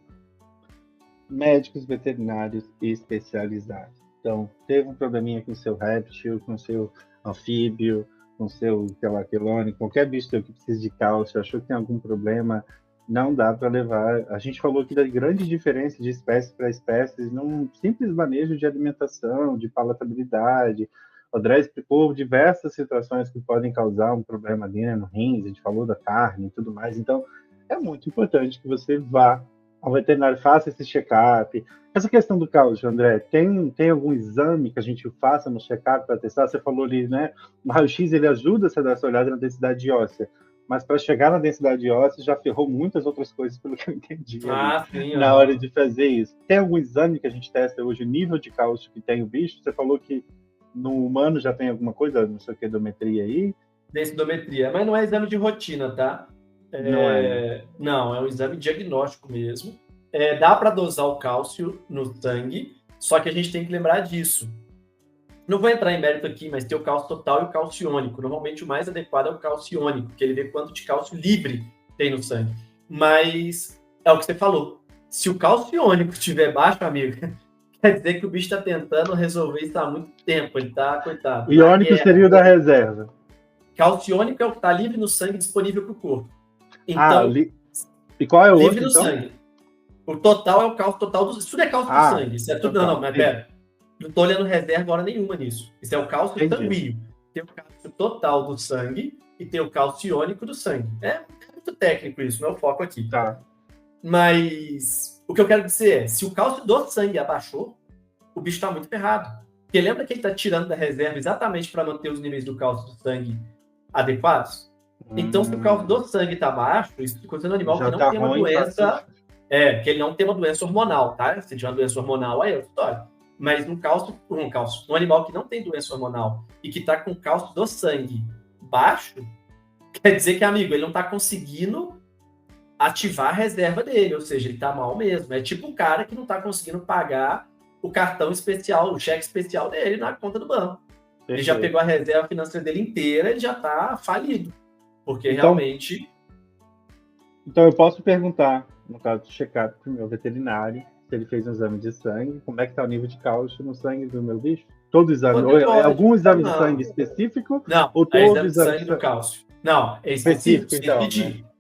Médicos veterinários especializados. Então, teve um probleminha com o seu réptil, com o seu anfíbio, com o seu quelônico, qualquer bicho que precisa de cálcio, achou que tem algum problema, não dá para levar. A gente falou aqui da grande diferença de espécie para espécie num simples manejo de alimentação, de palatabilidade. O André explicou diversas situações que podem causar um problema ali, né, no rins, a gente falou da carne e tudo mais. Então, é muito importante que você vá ao veterinário, faça esse check-up. Essa questão do cálcio, André, tem algum exame que a gente faça no check-up para testar? Você falou ali, né? O raio-x, ele ajuda a dar essa olhada na densidade óssea, mas para chegar na densidade óssea já ferrou muitas outras coisas, pelo que eu entendi sim, na hora de fazer isso. Tem algum exame que a gente testa hoje, o nível de cálcio que tem o bicho? Você falou que no humano já tem alguma coisa, não sei o que, densitometria aí? Densitometria, mas não é exame de rotina, tá? Não, é um exame diagnóstico mesmo. Dá para dosar o cálcio no sangue, só que a gente tem que lembrar disso. Não vou entrar em mérito aqui, mas tem o cálcio total e o cálcio iônico. Normalmente o mais adequado é o cálcio iônico, que ele vê quanto de cálcio livre tem no sangue. Mas é o que você falou. Se o cálcio iônico estiver baixo, amigo, quer dizer que o bicho está tentando resolver isso há muito tempo. Ele está, coitado. O iônico seria o da reserva. Cálcio iônico é o que está livre no sangue, disponível para o corpo. Então, e qual é o livre outro, no então? sangue. O total é o cálcio total do... Isso tudo é cálcio do sangue. Isso é tudo... total. Não, mas pera. Não estou olhando reserva hora nenhuma nisso. Isso é o cálcio sanguíneo. Tem o cálcio total do sangue e tem o cálcio iônico do sangue. É muito técnico isso, não é o foco aqui. Tá. Mas o que eu quero dizer é, se o cálcio do sangue abaixou, o bicho está muito ferrado. Porque lembra que ele está tirando da reserva exatamente para manter os níveis do cálcio do sangue adequados? Então, se o cálcio do sangue está baixo, isso fica sendo um animal que não tem uma doença... que ele não tem uma doença hormonal, tá? Se tiver uma doença hormonal, aí é outra história. Mas um animal que não tem doença hormonal e que está com cálcio do sangue baixo, quer dizer que, amigo, ele não está conseguindo ativar a reserva dele, ou seja, ele está mal mesmo. É tipo um cara que não está conseguindo pagar o cartão especial, o cheque especial dele na conta do banco. Ele já pegou a reserva financeira dele inteira, ele já está falido. Porque realmente... Então eu posso perguntar, no caso do check-up, para o meu veterinário, se ele fez um exame de sangue, como é que está o nível de cálcio no sangue do meu bicho? Todo exame? Ou é algum exame de sangue específico? Não, ou todo exame de sangue do cálcio. Não, é específico, então, tem que pedir. Né?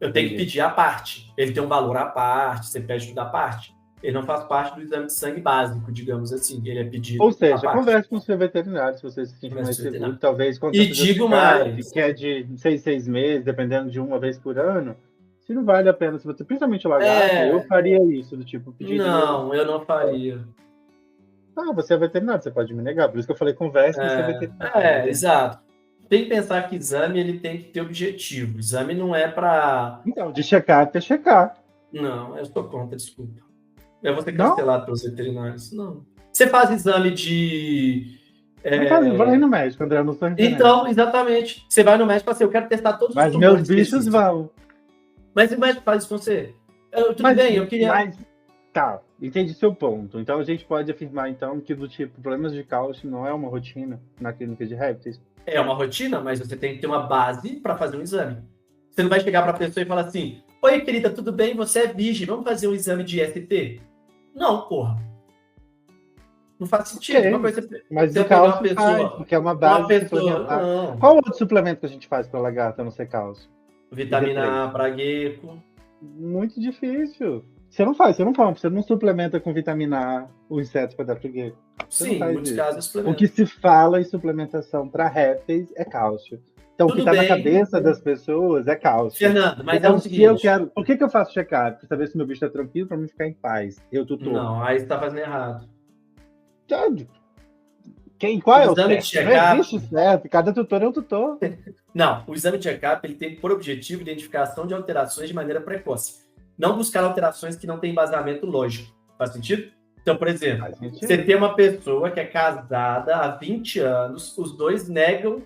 Eu tenho que pedir a parte. Ele tem um valor à parte, você pede tudo à parte. Ele não faz parte do exame de sangue básico, digamos assim. Ele é pedido. Ou seja, converse com o seu veterinário, se você se sentir mais seguro, talvez quando e digo mais. Que é de 6 meses, dependendo de uma vez por ano. Se não vale a pena, se você, principalmente o lagarto, eu faria isso, do tipo, pedir Não, eu não faria. Você é veterinário, você pode me negar, por isso que eu falei, converse com o seu veterinário. Exato. Tem que pensar que exame ele tem que ter objetivo. Exame não é para... Então, de checar, é checar. Não, eu estou contra, desculpa. Eu vou ser cancelado pelos veterinários. Não. Você faz exame de... Vai no médico, André, não estou entendendo. Então, exatamente. Você vai no médico e fala assim, eu quero testar todos os tumores. Mas meus bichos vão. Mas o médico faz isso com você. Tudo bem, eu queria... Tá, entendi seu ponto. Então a gente pode afirmar então que do tipo, problemas de cálcio não é uma rotina na clínica de répteis? É uma rotina, mas você tem que ter uma base para fazer um exame. Você não vai chegar para a pessoa e falar assim, oi querida, tudo bem? Você é virgem, vamos fazer um exame de IST? Não, porra. Não faz sentido. Ok, Uma coisa mas você o pegar uma cálcio pessoa, faz, porque é uma base uma pessoa, suplementar. não. Qual outro suplemento que a gente faz para lagarta não ser cálcio? Vitamina A para gecko. Muito difícil. Você não suplementa com vitamina A o inseto para dar pro gecko. Você não Sim, em faz muitos isso. casos O suplemento. que se fala em suplementação para répteis é cálcio. Então, o que Tudo está na bem. cabeça das pessoas é cálcio. Fernando, mas Então, é o se eu seguinte. quero. Por que eu faço check-up? Para saber se meu bicho está tranquilo, para mim ficar em paz. Eu, tutor. Não, aí você está fazendo errado. Qual é O o exame de certo? Não check-up. existe certo. Cada tutor é um tutor. Não, o exame de check-up ele tem por objetivo a identificação de alterações de maneira precoce. Não buscar alterações que não têm embasamento lógico. Faz sentido? Então, por exemplo, Faz sentido. você tem uma pessoa que é casada há 20 anos, os dois negam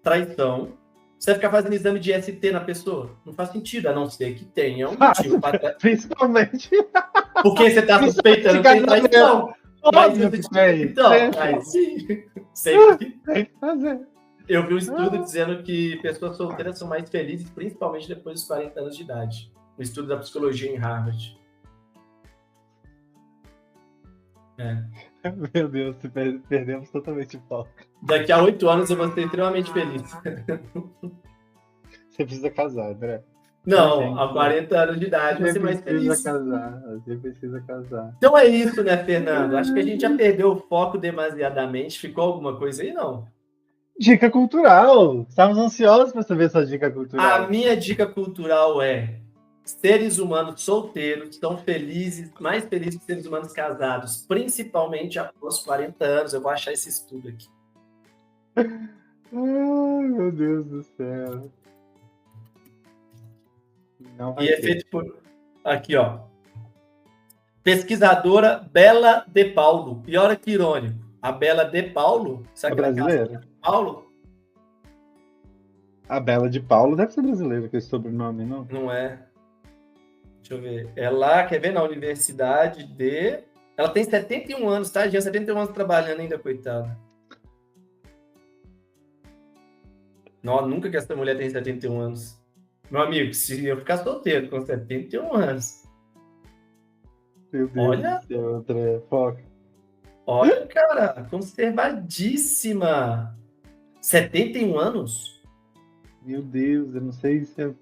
traição. Você vai ficar fazendo exame de ST na pessoa? Não faz sentido, a não ser que tenha um motivo para... Principalmente. Porque você está suspeitando que tem traição. Mas, Óbvio que tem. então, Sempre. aí sim. Sempre. Tem que fazer. Eu vi um estudo dizendo que pessoas solteiras são mais felizes, principalmente depois dos 40 anos de idade. Um estudo da psicologia em Harvard. Meu Deus, perdemos totalmente o foco. Daqui a 8 anos eu vou ser extremamente feliz. Você precisa casar, André. Não, a 40 anos de idade eu vou ser mais feliz. Você precisa casar. Então é isso, né, Fernando? Acho que a gente já perdeu o foco demasiadamente. Ficou alguma coisa aí, não? Dica cultural. Estamos ansiosos para saber sua dica cultural. A minha dica cultural é: seres humanos solteiros são felizes, mais felizes que seres humanos casados, principalmente após 40 anos. Eu vou achar esse estudo aqui. Ai, meu Deus do céu. Não vai E é ter. feito por... Aqui, ó. Pesquisadora Bela De Paulo. E olha que irônico. A Bela De Paulo... É brasileira? Paulo? A Bela de Paulo deve ser brasileira, com esse sobrenome, não? Não é. Deixa eu ver. Ela, quer ver, na Universidade de... Ela tem 71 anos, tá? Já 71 anos trabalhando ainda, coitada. Não, nunca que essa mulher tem 71 anos. Meu amigo, se eu ficar solteiro com 71 anos... Meu Deus Olha. do céu, André. Foca. Olha, cara, conservadíssima. 71 anos? Meu Deus, eu não sei se eu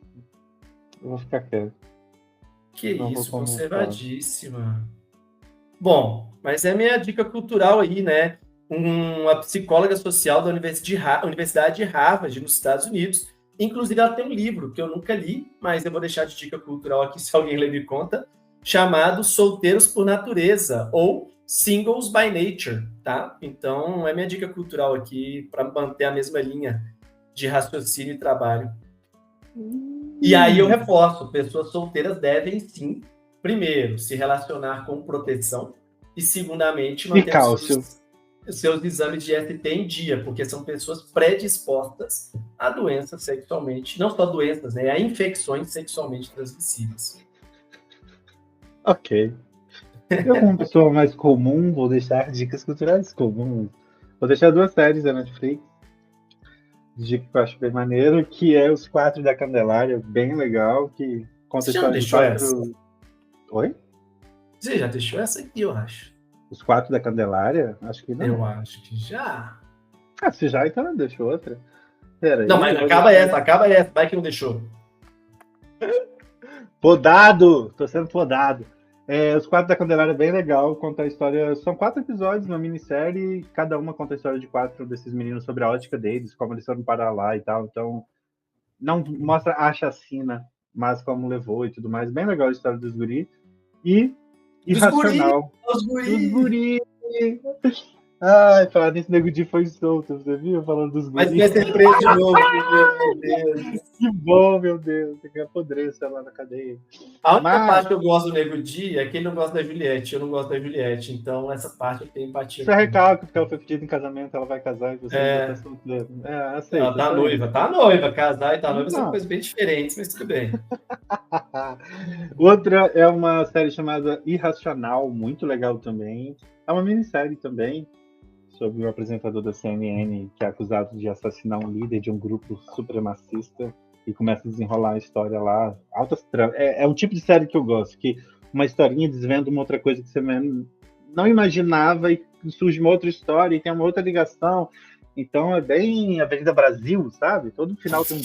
vou ficar quieto. Que Não isso, vou comentar. conservadíssima. Bom, mas é minha dica cultural aí, né? Uma psicóloga social da Universidade de Harvard, nos Estados Unidos. Inclusive, ela tem um livro que eu nunca li, mas eu vou deixar de dica cultural aqui, se alguém ler me conta, chamado Solteiros por Natureza, ou Singles by Nature, tá? Então, é minha dica cultural aqui, para manter a mesma linha de raciocínio e trabalho. E aí eu reforço, pessoas solteiras devem, sim, primeiro, se relacionar com proteção e, segundamente, manter os seus exames de ST em dia, porque são pessoas predispostas a doenças sexualmente, não só doenças, né, a infecções sexualmente transmissíveis. Ok. Eu, como pessoa mais comum, vou deixar dicas culturais comuns. Vou deixar 2 séries da Netflix. Dica que eu acho bem maneiro, que é Os Quatro da Candelária, bem legal, que conta a história de 4... Oi? Você já deixou essa aqui, eu acho. Os Quatro da Candelária? Acho que não. Eu acho que já. Ah, se já, então não deixou outra. Pera aí, não, mas acaba essa, vai que não deixou. Podado! Tô sendo podado. Os Quatro da Candelária é bem legal, conta a história... São 4 episódios, uma minissérie, cada uma conta a história de 4 desses meninos sobre a ótica deles, como eles foram para lá e tal. Então, não mostra a chacina, mas como levou e tudo mais. Bem legal a história dos guri. E Irracional. Dos guri! Ai, falar nisso, Nego Di foi solto, você viu? Falando dos guri. Mas vai ser preso de novo, meu Deus. Que bom, meu Deus. Tem que apodrecer lá na cadeia. A única parte que eu gosto do Nego Di é que ele não gosta da Juliette. Eu não gosto da Juliette. Então, essa parte eu tenho empatia. Isso é recalque, porque ela foi pedida em casamento, ela vai casar e você não tá solteiro. Aceita. Ela tá noiva. Casar e tá noiva são coisas bem diferentes, mas tudo bem. Outra é uma série chamada Irracional, muito legal também. É uma minissérie também, sobre o apresentador da CNN que é acusado de assassinar um líder de um grupo supremacista e começa a desenrolar a história lá. Altas tramas. É um tipo de série que eu gosto, que uma historinha desvenda uma outra coisa que você não imaginava e surge uma outra história e tem uma outra ligação. Então é bem Avenida Brasil, sabe? Todo final tem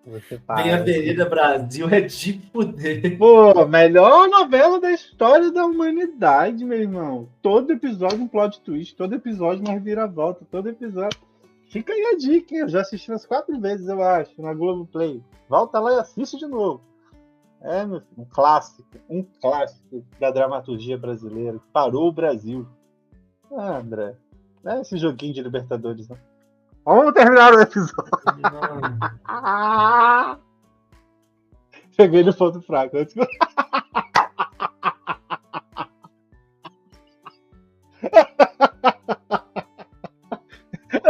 Você Bem Avenida Brasil é de poder. Pô, melhor novela da história da humanidade, meu irmão. Todo episódio um plot twist, todo episódio uma reviravolta, todo episódio. Fica aí a dica, hein? Eu já assisti umas 4 vezes, eu acho, na Globoplay. Volta lá e assiste de novo. É, meu filho, um clássico da dramaturgia brasileira. Parou o Brasil. Ah, André, não é esse joguinho de Libertadores, não. Vamos terminar o episódio. Peguei no ponto fraco.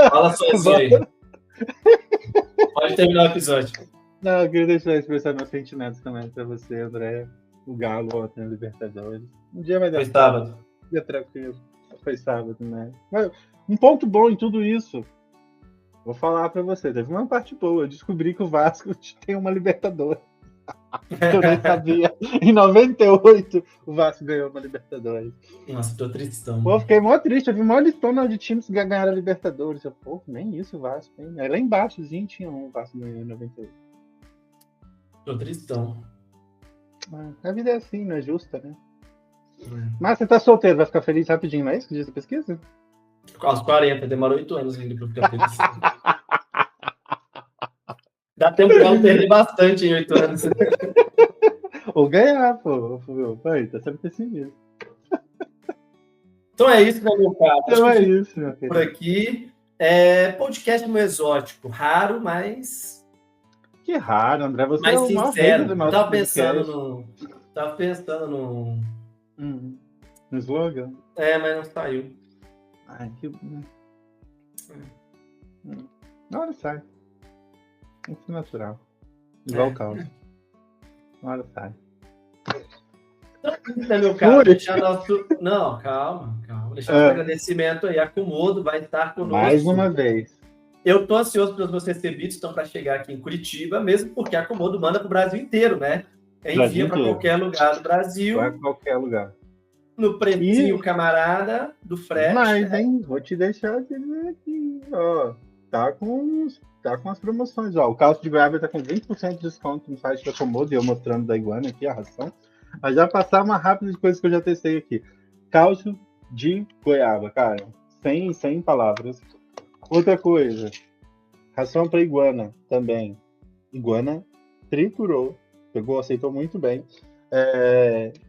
Fala sozinho aí. Pode terminar o episódio. Não, eu queria deixar expressar meus sentimentos também pra você, André. O Galo ontem no Libertadores. Um dia vai dar. Foi sábado. Um dia tranquilo. Foi sábado, né? Mas um ponto bom em tudo isso. Vou falar pra você, teve uma parte boa. Eu descobri que o Vasco tem uma Libertadores. Eu nem sabia. Em 98, o Vasco ganhou uma Libertadores. Nossa, tô tristão. Pô, fiquei mó triste. Eu vi mó listona de times que ganharam a Libertadores. Eu, pô, nem isso o Vasco, hein? Aí lá embaixozinho tinha um, o Vasco ganhou em 98. Tô tristão. A vida é assim, não é justa, né? Mas você tá solteiro, vai ficar feliz rapidinho, não é isso que diz a pesquisa? Aos 40, demorou 8 anos ainda pra ficar feliz. Dá tempo pra eu perder bastante em 8 anos. Ou ganhar, pô. Pai, tá sendo pessimista. Então é isso, né, meu caro? Então é isso, meu filho. Por aqui. Podcast no exótico. Raro, mas. Que raro, André. Você mais é o maior hater sincero. do nosso Tava podcast. pensando no. No slogan? Mas não saiu. Ai, que. Na hora sai. Tem que ser natural. Igual o caos. Na hora sai. Então, meu caro, deixar nosso. Não, calma. Deixar nosso agradecimento aí. Acomodo vai estar conosco. Mais uma vez. Eu tô ansioso pelos meus recebidos, estão para chegar aqui em Curitiba, mesmo porque a Acomodo manda para o Brasil inteiro, né? Envia para qualquer lugar do Brasil. Vai para qualquer lugar. No precinho, camarada, do frete. Mas, hein? Vou te deixar dizer aqui, ó. Tá com as promoções, ó. O calço de goiaba tá com 20% de desconto no site da Acomodo, e eu mostrando da Iguana aqui a ração. Mas já passar uma rápida de coisas que eu já testei aqui. Calço de goiaba, cara. Sem palavras. Outra coisa. Ração para iguana também. Iguana triturou. Pegou, aceitou muito bem.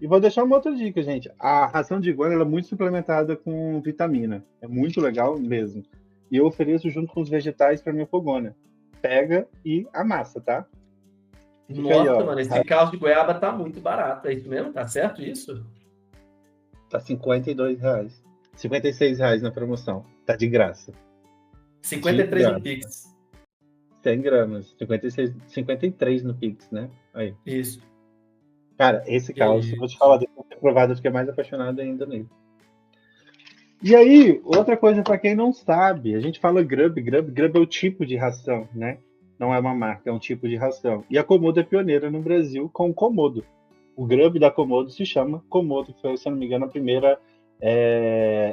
E vou deixar uma outra dica, gente. A ração de iguana ela é muito suplementada com vitamina. É muito legal mesmo. E eu ofereço junto com os vegetais para minha fogona. Pega e amassa, tá? Nossa, aí, mano, esse caldo de goiaba tá muito barato. É isso mesmo? Tá certo isso? Tá R$52. R$56 na promoção. Tá de graça. 53 no Pix. 100 gramas. 53 no Pix, né? Aí. Isso. Cara, esse calço, vou te falar, depois de ter provado, eu fiquei mais apaixonado ainda nele. E aí, outra coisa para quem não sabe, a gente fala Grub é o tipo de ração, né? Não é uma marca, é um tipo de ração. E a Acomodo é pioneira no Brasil com o Comodo. O Grub da Acomodo se chama Comodo, que foi, se eu não me engano, a primeira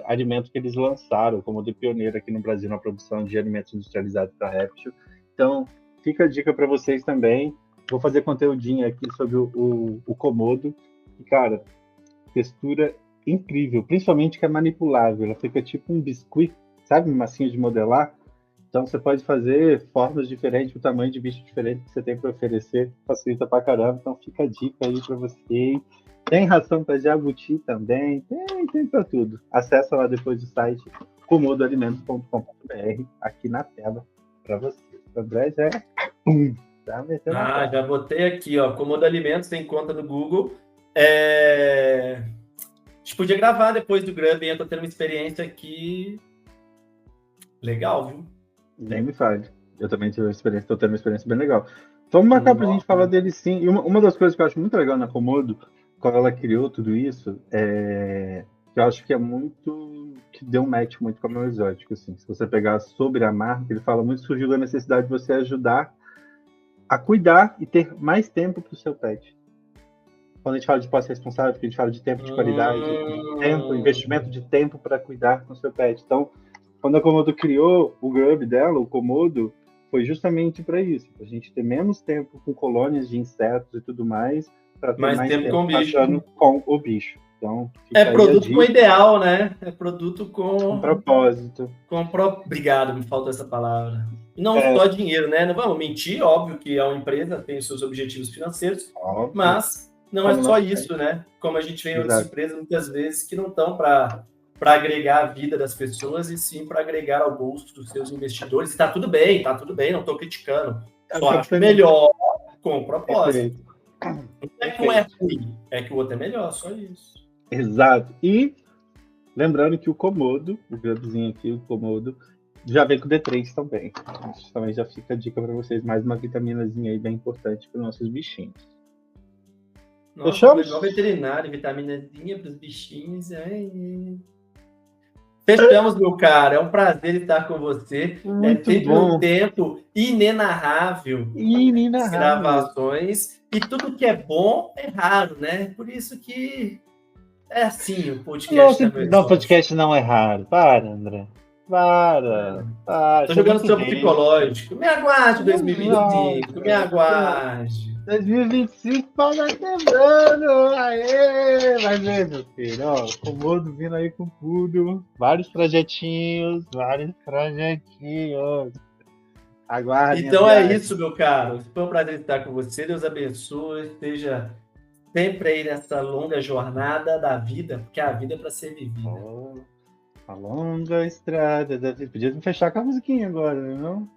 alimento que eles lançaram. O Comodo é pioneiro aqui no Brasil na produção de alimentos industrializados para réptil. Então, fica a dica para vocês também. Vou fazer conteúdinho aqui sobre o Comodo. E, cara, textura incrível, principalmente que é manipulável. Ela fica tipo um biscuit, sabe? Uma massinha de modelar. Então, você pode fazer formas diferentes, o tamanho de bicho diferente que você tem para oferecer. Facilita pra caramba. Então, fica a dica aí para vocês. Tem ração para jabuti também. Tem para tudo. Acessa lá depois do site comodoalimentos.com.br aqui na tela para vocês. O André já já botei aqui, ó. Comodo Alimentos, tem conta no Google. A gente podia gravar depois do Grub, eu tô tendo uma experiência aqui legal, viu? Nem me fale. Eu também tive uma experiência, tô tendo uma experiência bem legal. Vamos marcar pra gente falar dele sim. E uma das coisas que eu acho muito legal na Acomodo, quando ela criou tudo isso, que eu acho que é muito... que deu um match muito com o meu exótico, assim. Se você pegar sobre a marca, ele fala muito, surgiu da necessidade de você ajudar a cuidar e ter mais tempo pro seu pet. quando a gente fala de posse responsável, porque a gente fala de tempo de qualidade, de tempo, investimento de tempo para cuidar com o seu pet. Então, quando a Komodo criou o Grub dela, o Komodo, foi justamente para isso, para a gente ter menos tempo com colônias de insetos e tudo mais, para ter mais tempo com o bicho. passando com o bicho. Então, é produto com ideal, né? É produto com propósito. Obrigado, me faltou essa palavra. E não só dinheiro, né? Não vamos mentir, óbvio que é uma empresa, tem os seus objetivos financeiros, mas não é só isso, né? Como a gente vê em outras empresas, muitas vezes, que não estão para agregar a vida das pessoas, e sim para agregar ao bolso dos seus investidores. E tá tudo bem, não estou criticando. Só que melhor com propósito. Não é que um é ruim, é que o outro é melhor, só isso. Exato. E lembrando que o Komodo, o Grubzinho aqui, o Komodo, já vem com D3 também. Isso também já fica a dica para vocês, mais uma vitaminazinha aí bem importante para os nossos bichinhos. Nossa, fechamos? Legal veterinário, vitaminazinha para os bichinhos. Fechamos, meu cara. É um prazer estar com você. Muito sempre bom. Um tempo inenarrável. Gravações. E tudo que é bom é raro, né? Por isso que é assim o podcast. Não, o podcast não é raro. Para, André. Para. Tô jogando seu psicológico. Me aguarde 2025. Me aguarde. 2025 pau tá quebrando. Aê! Vai ver, meu filho. Ó, o Komodo vindo aí com tudo. Vários projetinhos. Aguardem. Então é isso, meu caro. Foi um prazer estar com você. Deus abençoe. Esteja sempre aí nessa longa jornada da vida, porque a vida é para ser vivida. A longa estrada da vida. Podia me fechar com a musiquinha agora, não?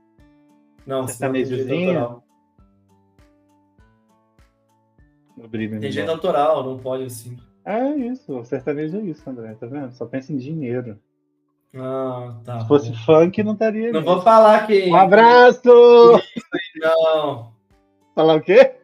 Não, sertanejozinho. Tem direito autoral, não pode assim. É isso, o sertanejo é isso, André, tá vendo? Só pensa em dinheiro. Ah, tá. Se fosse funk, não estaria. Não vou falar que. Um abraço! Não. Falar o quê?